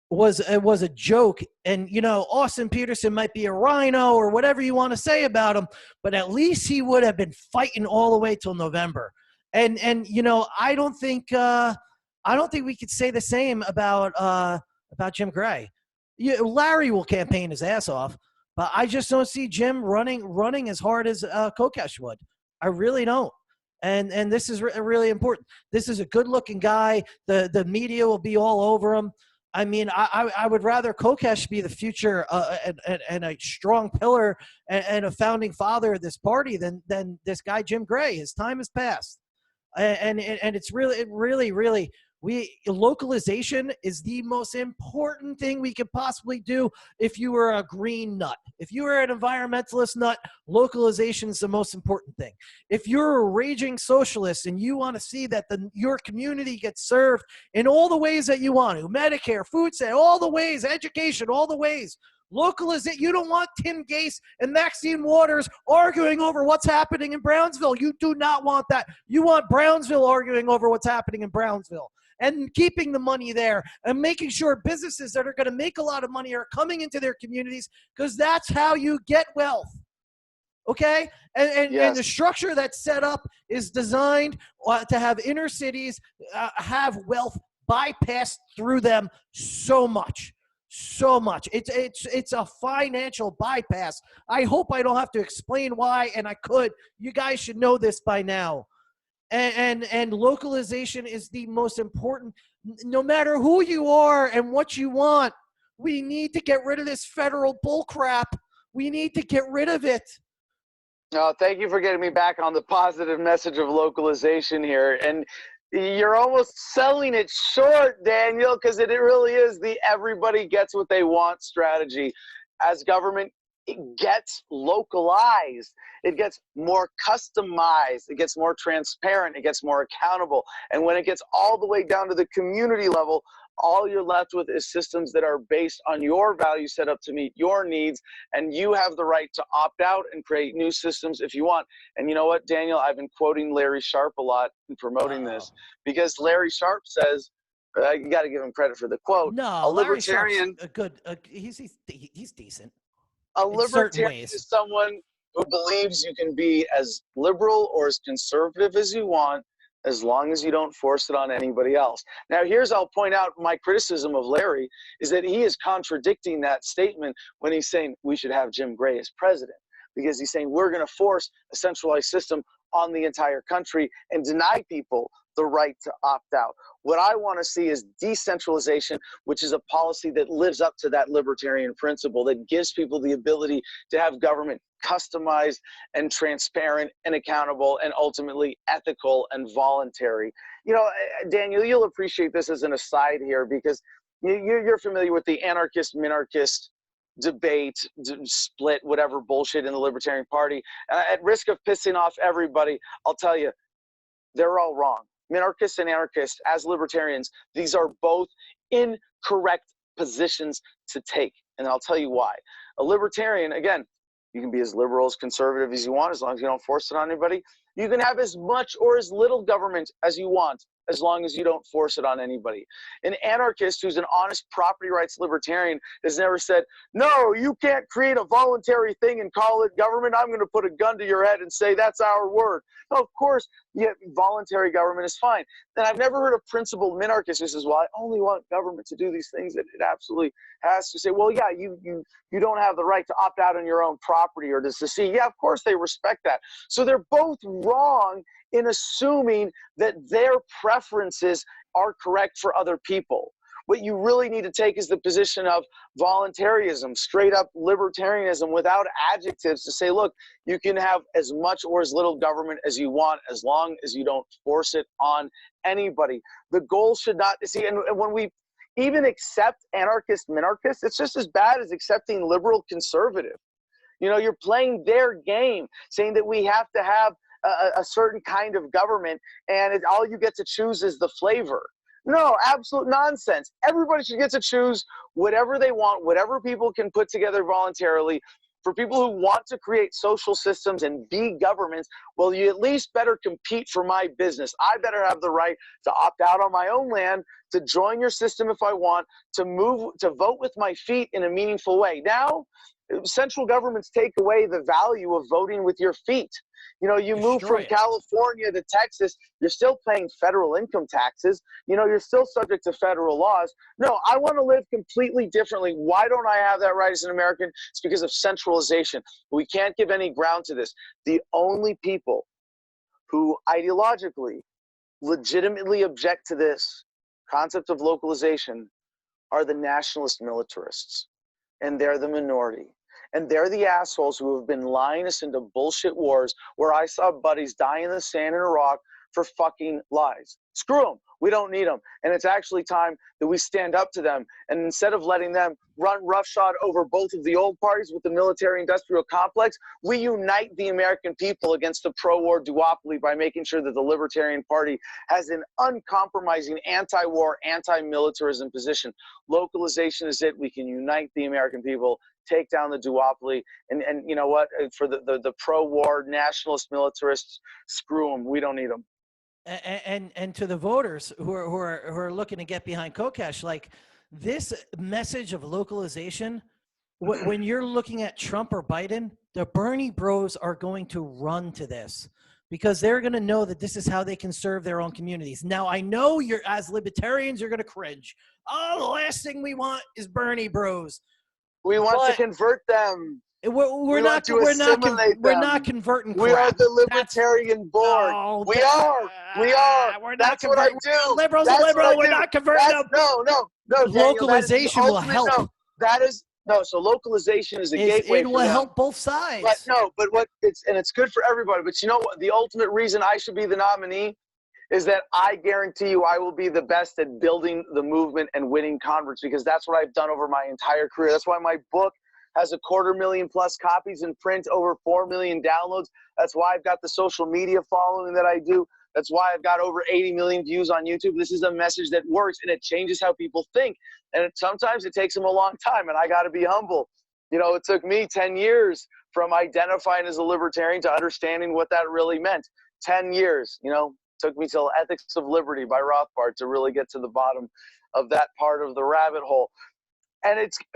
was a joke. And, you know, Austin Peterson might be a rhino or whatever you want to say about him, but at least he would have been fighting all the way till November. And you know, I don't think we could say the same about Jim Gray. Larry will campaign his ass off, but I just don't see Jim running as hard as Kokesh would. I really don't. And this is really important. This is a good-looking guy. The media will be all over him. I mean, I would rather Kokesh be the future and a strong pillar and a founding father of this party than this guy Jim Gray. His time has passed, and it's really localization is the most important thing we could possibly do. If you were a green nut, if you were an environmentalist nut, localization is the most important thing. If you're a raging socialist and you want to see that your community gets served in all the ways that you want to, Medicare, food stamps, all the ways, education, all the ways, localization. You don't want Tim Gase and Maxine Waters arguing over what's happening in Brownsville. You do not want that. You want Brownsville arguing over what's happening in Brownsville, and keeping the money there and making sure businesses that are going to make a lot of money are coming into their communities, because that's how you get wealth. Okay? And the structure that's set up is designed to have inner cities have wealth bypassed through them so much. It's a financial bypass. I hope I don't have to explain why, and I could. You guys should know this by now. And localization is the most important. No matter who you are and what you want, we need to get rid of this federal bullcrap. We need to get rid of it. No, thank you for getting me back on the positive message of localization here. And you're almost selling it short, Daniel, because it really is the everybody gets what they want strategy. As government, it gets localized. It gets more customized. It gets more transparent. It gets more accountable. And when it gets all the way down to the community level, all you're left with is systems that are based on your value set up to meet your needs. And you have the right to opt out and create new systems if you want. And you know what, Daniel? I've been quoting Larry Sharp a lot in promoting this, because Larry Sharp says, you got to give him credit for the quote. No, a libertarian, a good, he's decent. A libertarian is someone who believes you can be as liberal or as conservative as you want, as long as you don't force it on anybody else. Now, I'll point out my criticism of Larry is that he is contradicting that statement when he's saying we should have Jim Gray as president, because he's saying we're going to force a centralized system on the entire country and deny people the right to opt out. What I want to see is decentralization, which is a policy that lives up to that libertarian principle, that gives people the ability to have government customized and transparent and accountable and ultimately ethical and voluntary. You know, Daniel, you'll appreciate this as an aside here, because you're familiar with the anarchist-minarchist debate, split, whatever bullshit in the Libertarian Party. At risk of pissing off everybody, I'll tell you, they're all wrong. Minarchists and anarchists, as libertarians, these are both incorrect positions to take. And I'll tell you why. A libertarian, again, you can be as liberal, as conservative as you want, as long as you don't force it on anybody. You can have as much or as little government as you want, as long as you don't force it on anybody. An anarchist who's an honest property rights libertarian has never said, no, you can't create a voluntary thing and call it government. I'm going to put a gun to your head and say that's our word. No, of course, yeah, voluntary government is fine. Then I've never heard a principled minarchist who says, well, I only want government to do these things that it absolutely has to say. Well, yeah, you don't have the right to opt out on your own property or to secede. Yeah, of course they respect that. So they're both wrong in assuming that their preferences are correct for other people. What you really need to take is the position of voluntarism, straight up libertarianism without adjectives, to say, look, you can have as much or as little government as you want, as long as you don't force it on anybody. The goal should not, see, and when we even accept anarchist, minarchist, it's just as bad as accepting liberal conservative. You know, you're playing their game, saying that we have to have a certain kind of government, and all you get to choose is the flavor. No, absolute nonsense. Everybody should get to choose whatever they want, whatever people can put together voluntarily For people who want to create social systems and be governments, well, you at least better compete for my business. I better have the right to opt out on my own land, to join your system if I want, to vote with my feet in a meaningful way. Now, central governments take away the value of voting with your feet. You know, you move from California to Texas, you're still paying federal income taxes. You know, you're still subject to federal laws. No, I want to live completely differently. Why don't I have that right as an American? It's because of centralization. We can't give any ground to this. The only people who ideologically, legitimately object to this concept of localization are the nationalist militarists. And they're the minority. And they're the assholes who have been lying us into bullshit wars where I saw buddies die in the sand in Iraq for fucking lies. Screw them. We don't need them. And it's actually time that we stand up to them. And instead of letting them run roughshod over both of the old parties with the military-industrial complex, we unite the American people against the pro-war duopoly by making sure that the Libertarian Party has an uncompromising anti-war, anti-militarism position. Localization is it. We can unite the American people, take down the duopoly, and you know what? For the pro-war nationalist militarists, screw them. We don't need them. And to the voters who are looking to get behind Kokesh, like this message of localization, when you're looking at Trump or Biden, the Bernie bros are going to run to this because they're going to know that this is how they can serve their own communities. Now, I know you're, as libertarians, you're going to cringe. Oh, the last thing we want is Bernie bros. We want to convert them. We're not converting crap. We are the Libertarian board. No, we are. That's what I do. Liberals are liberal. We're not converting them. No, localization will help. So localization is a gateway. It will help both sides. But it's good for everybody. But you know what? The ultimate reason I should be the nominee is that I guarantee you I will be the best at building the movement and winning converts, because that's what I've done over my entire career. That's why my book has 250,000+ copies in print, over 4 million downloads. That's why I've got the social media following that I do. That's why I've got over 80 million views on YouTube. This is a message that works, and it changes how people think. And sometimes it takes them a long time, and I got to be humble. You know, it took me 10 years from identifying as a libertarian to understanding what that really meant. 10 years, you know, took me till Ethics of Liberty by Rothbard to really get to the bottom of that part of the rabbit hole.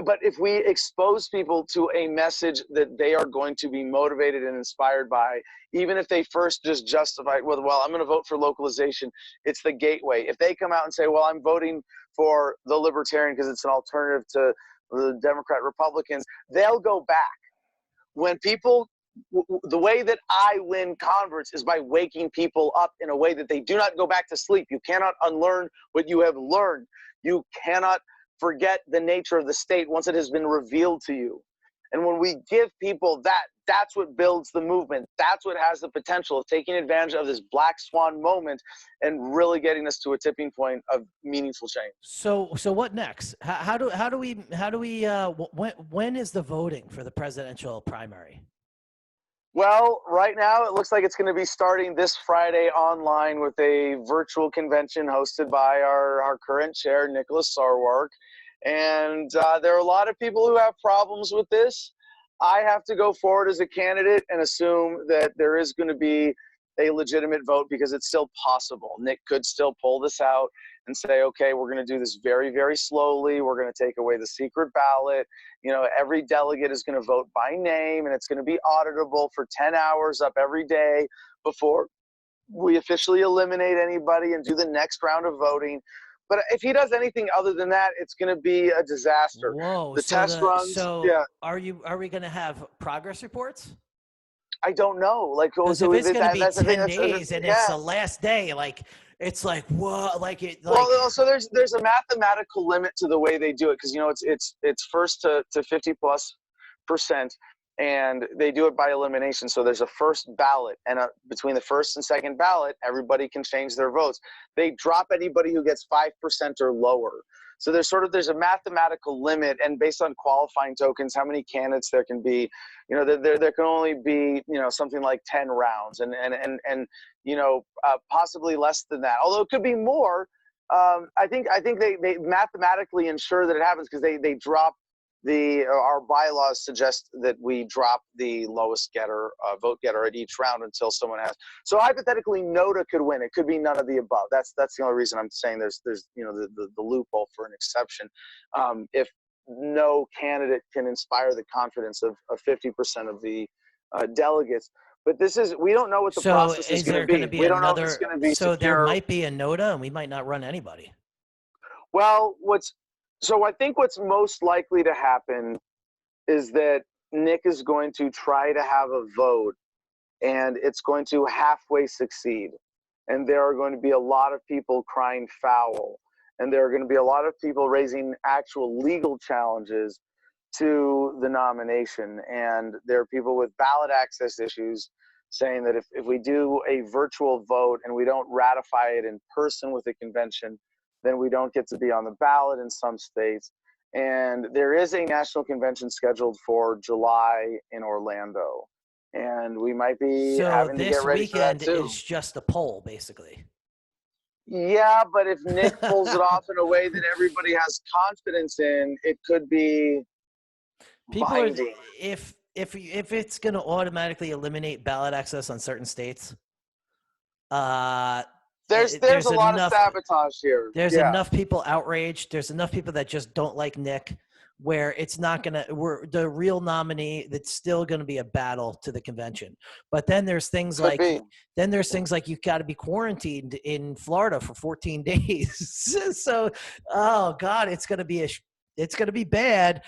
But if we expose people to a message that they are going to be motivated and inspired by, even if they first just justify, well, I'm going to vote for localization, it's the gateway. If they come out and say, well, I'm voting for the Libertarian because it's an alternative to the Democrat Republicans, they'll go back. When people, the way that I win converts is by waking people up in a way that they do not go back to sleep. You cannot unlearn what you have learned. You cannot forget the nature of the state once it has been revealed to you. And when we give people that, that's what builds the movement. That's what has the potential of taking advantage of this black swan moment and really getting us to a tipping point of meaningful change. So what next? When is the voting for the presidential primary? Well, right now it looks like it's going to be starting this Friday online with a virtual convention hosted by our current chair, Nicholas Sarwark. And there are a lot of people who have problems with this. I have to go forward as a candidate and assume that there is going to be a legitimate vote because it's still possible. Nick could still pull this out and say, okay, we're going to do this very, very slowly. We're going to take away the secret ballot. You know, every delegate is going to vote by name, and it's going to be auditable for 10 hours up every day before we officially eliminate anybody and do the next round of voting. But if he does anything other than that, it's going to be a disaster. Whoa! The test runs. So yeah. Are we going to have progress reports? I don't know. Like, if it's going to be 10 days and it's the last day, like it's like what? Like it. Like, well, so there's a mathematical limit to the way they do it, because you know it's first to 50+%. And they do it by elimination. So there's a first ballot, and between the first and second ballot, everybody can change their votes. They drop anybody who gets 5% or lower. So there's a mathematical limit, and based on qualifying tokens, how many candidates there can be, you know, there can only be, you know, something like 10 rounds, and you know, possibly less than that. Although it could be more. I think they mathematically ensure that it happens because they drop our bylaws suggest that we drop the lowest vote getter at each round until someone has. So hypothetically, Noda could win. It could be none of the above. That's the only reason I'm saying there's the loophole for an exception. If no candidate can inspire the confidence of 50% of the delegates. But we don't know what the process is going to be. We don't know if it's going to be so secure. there might be a Noda, and we might not run anybody. Well, I think what's most likely to happen is that Nick is going to try to have a vote, and it's going to halfway succeed. And there are going to be a lot of people crying foul, and there are going to be a lot of people raising actual legal challenges to the nomination. And there are people with ballot access issues saying that if we do a virtual vote and we don't ratify it in person with the convention, then we don't get to be on the ballot in some states. And there is a national convention scheduled for July in Orlando. And we might be having to get ready for that too. So this weekend is just a poll, basically. Yeah, but if Nick pulls it off in a way that everybody has confidence in, it could be binding. If it's going to automatically eliminate ballot access on certain states, there's a lot of sabotage here. There's enough people outraged. There's enough people that just don't like Nick, where it's not going to, we're the real nominee. That's still going to be a battle to the convention. But then there's things like you've got to be quarantined in Florida for 14 days. So, oh God, it's going to be bad.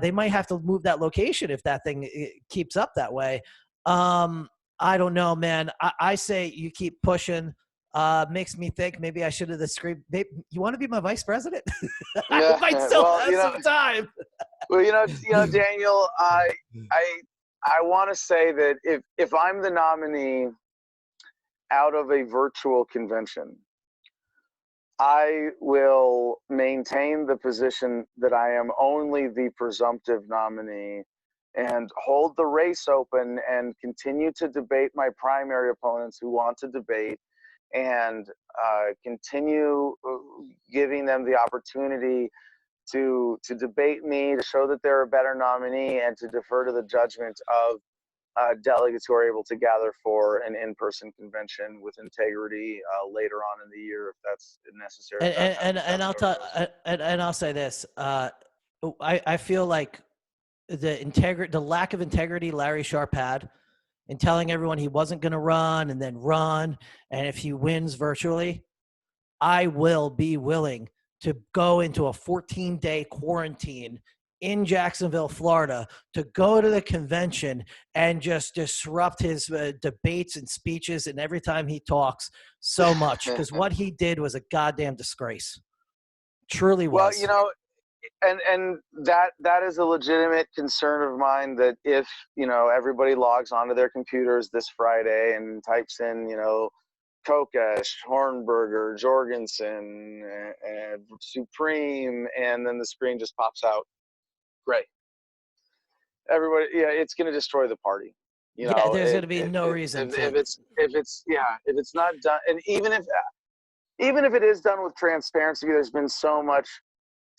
They might have to move that location if that thing keeps up that way. I don't know, man. I say you keep pushing. Makes me think maybe I should have screamed. You want to be my vice president? I might still have some time. Well, Daniel, I want to say that if I'm the nominee out of a virtual convention, I will maintain the position that I am only the presumptive nominee and hold the race open and continue to debate my primary opponents who want to debate, and continue giving them the opportunity to debate me, to show that they're a better nominee, and to defer to the judgment of delegates who are able to gather for an in-person convention with integrity later on in the year if that's necessary. And I'll say this: I feel like the lack of integrity Larry Sharp had in telling everyone he wasn't going to run and then run, and if he wins virtually, I will be willing to go into a 14-day quarantine in Jacksonville, Florida, to go to the convention and just disrupt his debates and speeches and every time he talks so much, because what he did was a goddamn disgrace. Truly was. Well, and that is a legitimate concern of mine, that if, everybody logs onto their computers this Friday and types in, Kokesh, Hornberger, Jorgensen, and Supreme, and then the screen just pops out. Great. Everybody, it's going to destroy the party. There's going to be no reason if it's not done, and even if it is done with transparency, there's been so much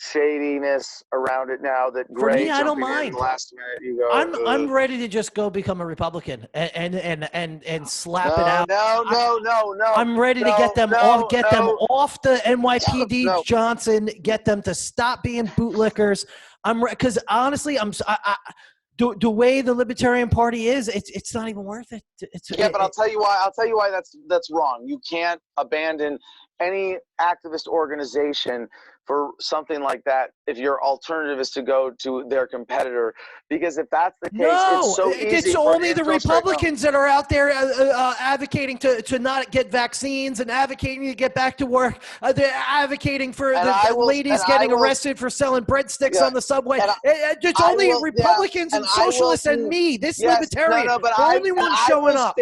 shadiness around it now that for me, I don't mind. Last minute, you go. I'm ready to just go become a Republican and slap it out. No. I'm ready to get them off the NYPD Johnson. Get them to stop being bootlickers. Because honestly, the way the Libertarian Party is, it's not even worth it. But I'll tell you why that's wrong. You can't abandon any activist organization for something like that if your alternative is to go to their competitor, because if that's the case, it's so easy. It's only the Republicans that are out there advocating to not get vaccines and advocating to get back to work. They're advocating for ladies getting arrested for selling breadsticks on the subway. It's only Republicans and socialists and me, this Libertarian, the only one showing up.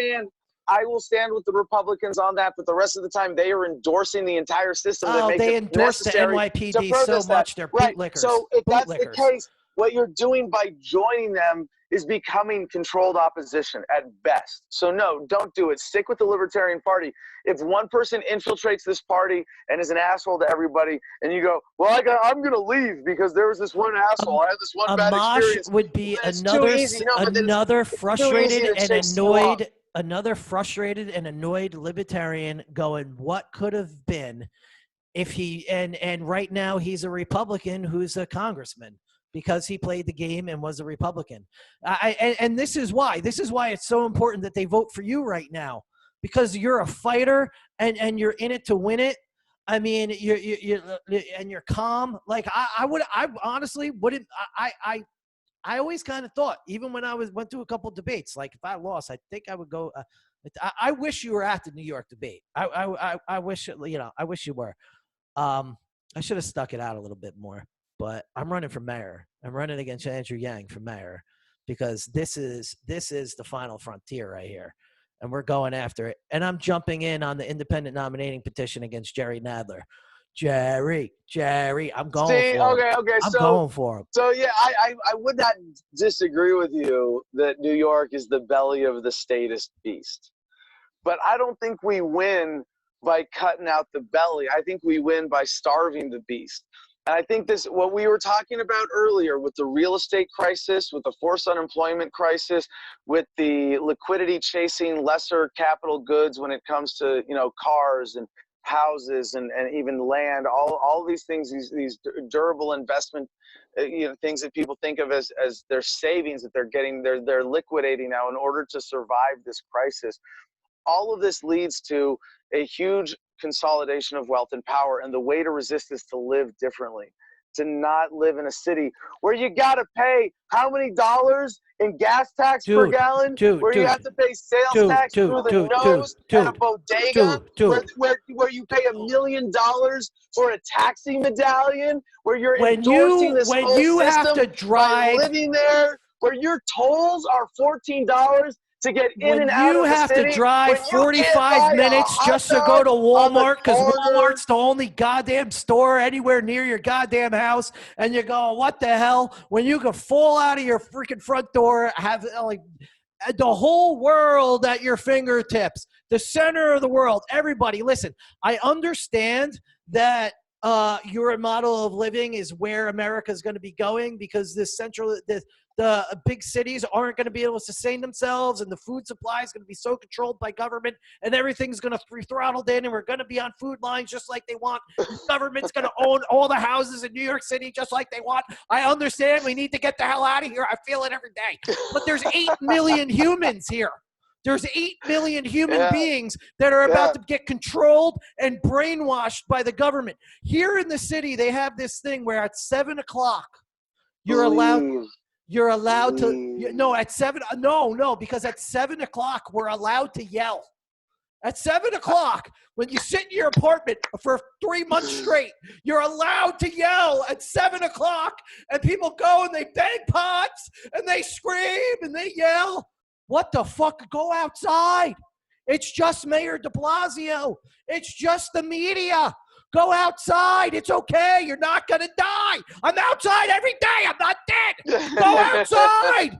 I will stand with the Republicans on that, but the rest of the time they are endorsing the entire system. They endorse the NYPD so much, they're bootlickers. So if that's the case, what you're doing by joining them is becoming controlled opposition at best. So no, don't do it. Stick with the Libertarian Party. If one person infiltrates this party and is an asshole to everybody, and you go, well, I'm going to leave because there was this one asshole. I had this one bad experience. Would be Well, another frustrated and annoyed. Another frustrated and annoyed libertarian going, what could have been if he, and right now he's a Republican who's a congressman because he played the game and was a Republican. And this is why it's so important that they vote for you right now, because you're a fighter and you're in it to win it. I mean, you're calm. Like I honestly wouldn't, I always kind of thought, even when I went to a couple debates, like if I lost, I think I would go. I wish you were at the New York debate. I wish, I wish you were. I should have stuck it out a little bit more, but I'm running for mayor. I'm running against Andrew Yang for mayor because this is the final frontier right here, and we're going after it. And I'm jumping in on the independent nominating petition against Jerry Nadler. Jerry, I'm going for him. Okay. I'm going for him. So yeah, I would not disagree with you that New York is the belly of the statist beast. But I don't think we win by cutting out the belly. I think we win by starving the beast. And I think what we were talking about earlier with the real estate crisis, with the forced unemployment crisis, with the liquidity chasing lesser capital goods when it comes to, cars and houses and even land, all these things, these durable investment, things that people think of as their savings that they're liquidating now in order to survive this crisis. All of this leads to a huge consolidation of wealth and power, and the way to resist is to live differently, to not live in a city where you got to pay how many dollars in gas tax per gallon, where you have to pay sales tax through the nose at a bodega, where you pay $1 million for a taxi medallion, where you're endorsing this whole system have to drive, by living there, where your tolls are $14 to get in and out of the city. You have to drive 45 minutes just to go to Walmart because Walmart's the only goddamn store anywhere near your goddamn house, and you're going, what the hell? When you can fall out of your freaking front door, have like the whole world at your fingertips, the center of the world. Everybody, listen, I understand that your model of living is where America is going to be going because the big cities aren't going to be able to sustain themselves, and the food supply is going to be so controlled by government, and everything's going to be throttled in, and we're going to be on food lines just like they want. The government's going to own all the houses in New York City just like they want. I understand we need to get the hell out of here. I feel it every day. But there's 8 million humans here. There's 8 million human beings that are about to get controlled and brainwashed by the government. Here in the city, they have this thing where at 7 o'clock, you're allowed to, because at 7 o'clock, we're allowed to yell. At 7 o'clock, when you sit in your apartment for 3 months straight, you're allowed to yell at 7 o'clock, and people go and they bang pots and they scream and they yell. What the fuck? Go outside. It's just Mayor de Blasio. It's just the media. Go outside. It's okay. You're not going to die. I'm outside every day. I'm not dead. Go outside.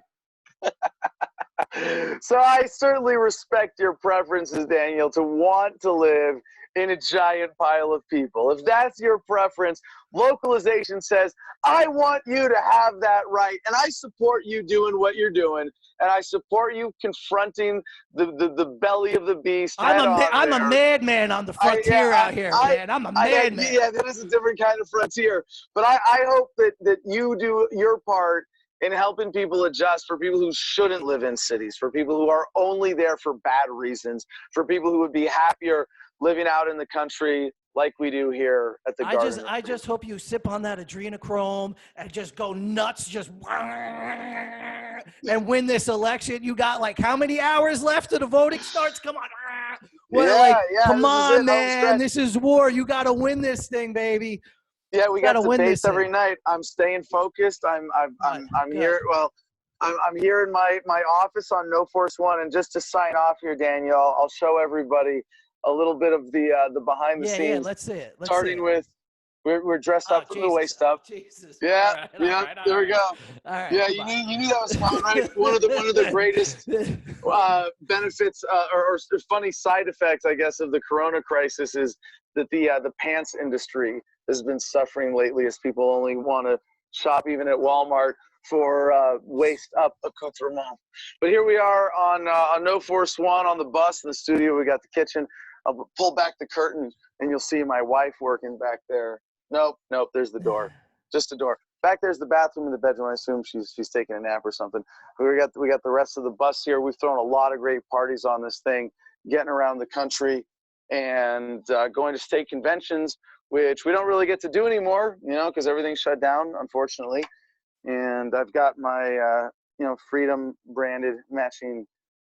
So I certainly respect your preferences, Daniel, to want to live in a giant pile of people. If that's your preference, localization says, I want you to have that right. And I support you doing what you're doing. And I support you confronting the belly of the beast. I'm a madman on the frontier out here, man. I'm a madman. Yeah, that is a different kind of frontier. But I hope that you do your part in helping people adjust, for people who shouldn't live in cities, for people who are only there for bad reasons, for people who would be happier living out in the country like we do here at the Garden. I just hope you sip on that adrenochrome and just go nuts, and win this election. You got like how many hours left till the voting starts? Come on. Come on, man. This is war. You got to win this thing, baby. Yeah, we got debates every night. I'm staying focused. I'm here. Well, I'm here in my office on No Force One, and just to sign off here, Daniel, I'll show everybody a little bit of the behind the scenes. Yeah, let's see it. Starting with We're dressed Oh, up from the Jesus. waist up. Jesus. Yeah, All right, yeah. all right, all There we right. go. All right, Yeah, come on. you knew that was fun, right? One of the greatest benefits or funny side effects, I guess, of the Corona crisis is that the pants industry has been suffering lately, as people only want to shop even at Walmart for waist up accoutrement. But here we are on No Force One on the bus in the studio. We got the kitchen. I'll pull back the curtain and you'll see my wife working back there. Nope, there's the door. Just a door. Back there's the bathroom and the bedroom. I assume she's taking a nap or something. We got the rest of the bus here. We've thrown a lot of great parties on this thing, getting around the country and going to state conventions, which we don't really get to do anymore, because everything's shut down, unfortunately. And I've got my Freedom branded matching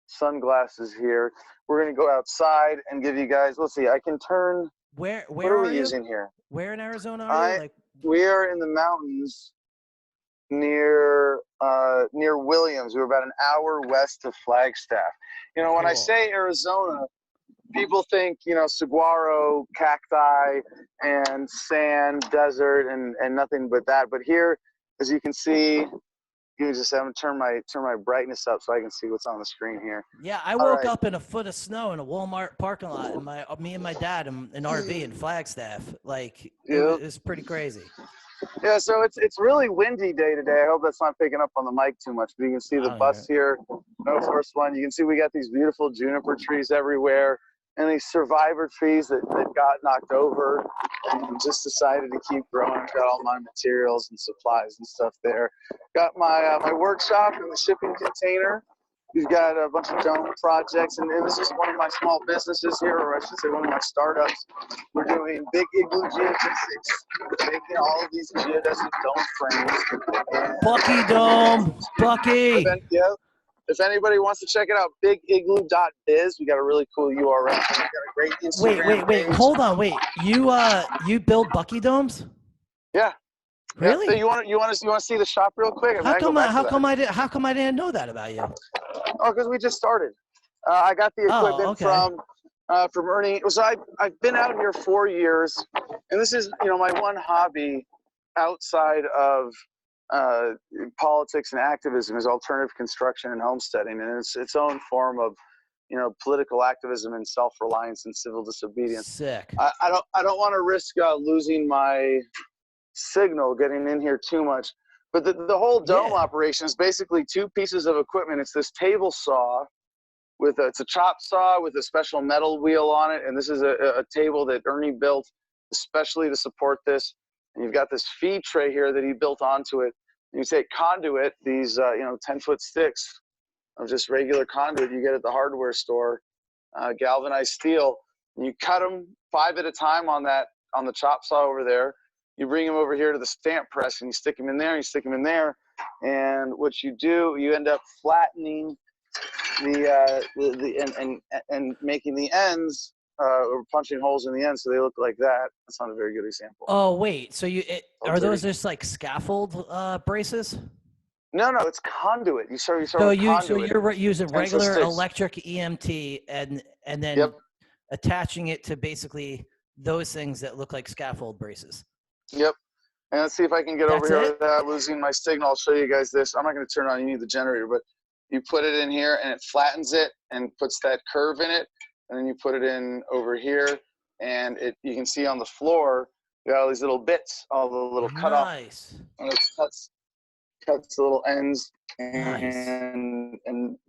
sunglasses here. We're gonna go outside and give you guys. Let's see. I can turn. Where What are are we you? using here? Where in Arizona are you? Like, We are in the mountains near Williams. We're about an hour west of Flagstaff. When I Cool. say Arizona, people think saguaro, cacti, and sand, desert, and nothing but that. But here, as you can see, you just have to turn my brightness up so I can see what's on the screen here. yeah, I woke up in a foot of snow in a Walmart parking lot, and me and my dad in an RV in Flagstaff. Like, it was pretty crazy. Yeah, so it's really windy day today. I hope that's not picking up on the mic too much, but you can see the bus here. No Force One. You can see we got these beautiful juniper trees everywhere, and these survivor trees that got knocked over and just decided to keep growing. I've got all my materials and supplies and stuff there. Got my my workshop in the shipping container. We've got a bunch of dome projects, and this is one of my small businesses here, or I should say one of my startups. We're doing big igloo geodesics, making all of these geodesic dome frames. Bucky Dome, Bucky. If anybody wants to check it out, bigigloo.biz. We got a really cool URL. We got a great Instagram Wait. page. Hold on, wait. You build Bucky Domes? Yeah. Really? Yeah. You want to see the shop real quick? How come I didn't know that about you? Oh, because we just started. I got the equipment from Ernie. So I've been out here 4 years, and this is my one hobby outside of politics and activism is alternative construction and homesteading, and it's its own form of political activism and self-reliance and civil disobedience. Sick. I don't want to risk losing my signal getting in here too much, but the whole dome operation is basically two pieces of equipment. It's this table saw it's a chop saw with a special metal wheel on it, and this is a table that Ernie built especially to support this. And you've got this feed tray here that he built onto it. And you take conduit, these 10-foot sticks of just regular conduit you get at the hardware store, galvanized steel, and you cut them 5 at a time on the chop saw over there. You bring them over here to the stamp press and you stick them in there, and what you do, you end up flattening and making the ends or punching holes in the ends so they look like that. That's not a very good example. Oh wait, so are those just like scaffold braces? No, it's conduit. You start So conduit. you're using regular electric EMT and then attaching it to basically those things that look like scaffold braces. Yep. And let's see if I can get over here without losing my signal. I'll show you guys this. I'm not going to turn it on. You need the generator, but you put it in here and it flattens it and puts that curve in it. And then you put it in over here, and you can see on the floor, you got all these little bits, all the little cut off. Nice. And it cuts the little ends and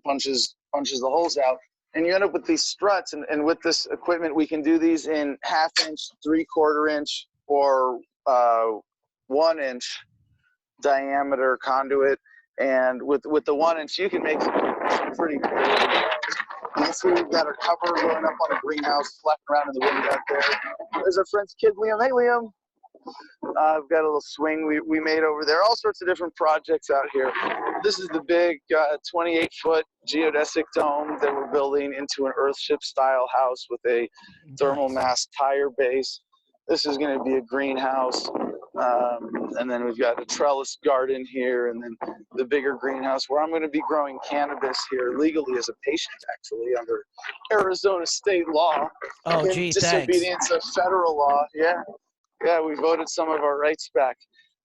punches the holes out. And you end up with these struts. And with this equipment, we can do these in 1/2 inch, 3/4 inch, or 1 inch diameter conduit. And with the 1 inch, you can make some pretty cool. You can see we've got our cover going up on a greenhouse, flapping around in the wind out there. There's our friend's kid, Liam. Hey, Liam. I've got a little swing we made over there. All sorts of different projects out here. This is the big 28-foot geodesic dome that we're building into an Earthship-style house with a thermal mass tire base. This is going to be a greenhouse. And then we've got a trellis garden here, and then the bigger greenhouse where I'm going to be growing cannabis here legally as a patient, actually, under Arizona state law. Oh, gee, disobedience of federal law. Yeah. Yeah, we voted some of our rights back.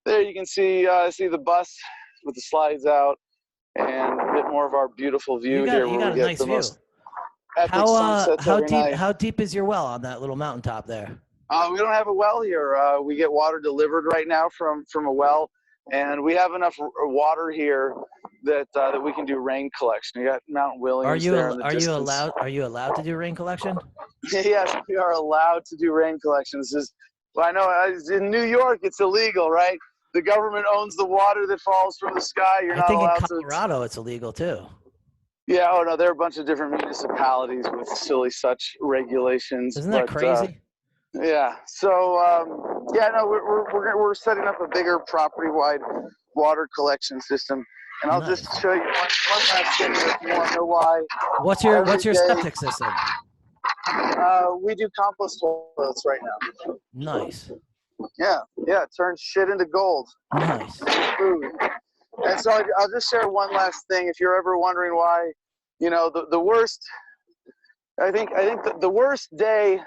There you can see the bus with the slides out and a bit more of our beautiful view here You where got we a get nice the view. most epic sunsets every night. How deep is your well on that little mountaintop there? We don't have a well here. We get water delivered right now from a well, and we have enough water here that we can do rain collection. You got Mount Williams there in the distance. Are you allowed to do rain collection? Yes, we are allowed to do rain collection. Well, I know in New York it's illegal, right? The government owns the water that falls from the sky. You're not allowed to. I think in Colorado it's illegal too. Yeah, oh no, there are a bunch of different municipalities with silly such regulations. Isn't that crazy? Yeah. So yeah, no, we're setting up a bigger property-wide water collection system, and I'll just show you one last thing if you want to know why. What's your septic system? We do compost toilets right now. Nice. Yeah, it turns shit into gold. Nice. Food. And so I'll just share one last thing. If you're ever wondering why, you know, the worst, I think the worst day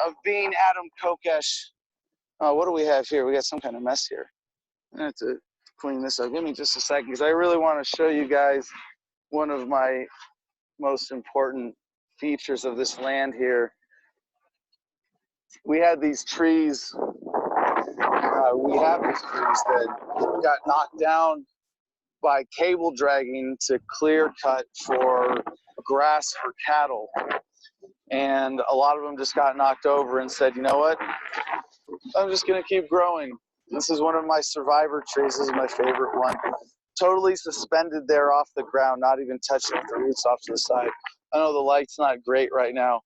of being Adam Kokesh. What do we have here? We got some kind of mess here. I have to clean this up. Give me just a second, because I really want to show you guys one of my most important features of this land here. We had these trees. We have these trees that got knocked down by cable dragging to clear cut for grass for cattle. And a lot of them just got knocked over and said, you know what? I'm just going to keep growing. This is one of my survivor trees. This is my favorite one. Totally suspended there off the ground, not even touching the roots off to the side. I know the light's not great right now.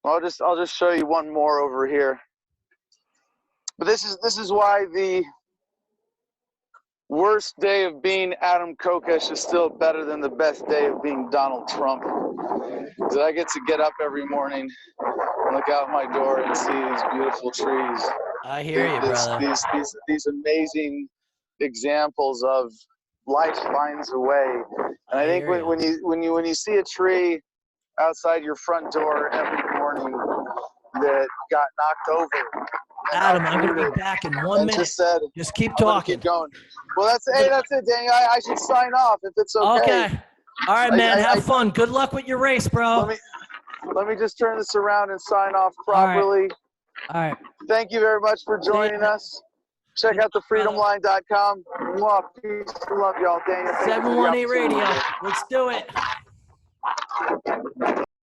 I'll just show you one more over here. But this is why the worst day of being Adam Kokesh is still better than the best day of being Donald Trump. Because I get to get up every morning and look out my door and see these beautiful trees. I hear you, brother. These amazing examples of life finds a way. And I think when you see a tree outside your front door every morning that got knocked over. Adam, I'm going to be back in 1 minute. Just keep talking. Keep going. Well, that's it, Daniel. I should sign off if it's okay. Okay. All right, man. Have fun. Good luck with your race, bro. Let me just turn this around and sign off properly. All right. Thank you very much for joining us. Check out thefreedomline.com. Peace and love, y'all. Daniel. 718 Radio. Let's do it.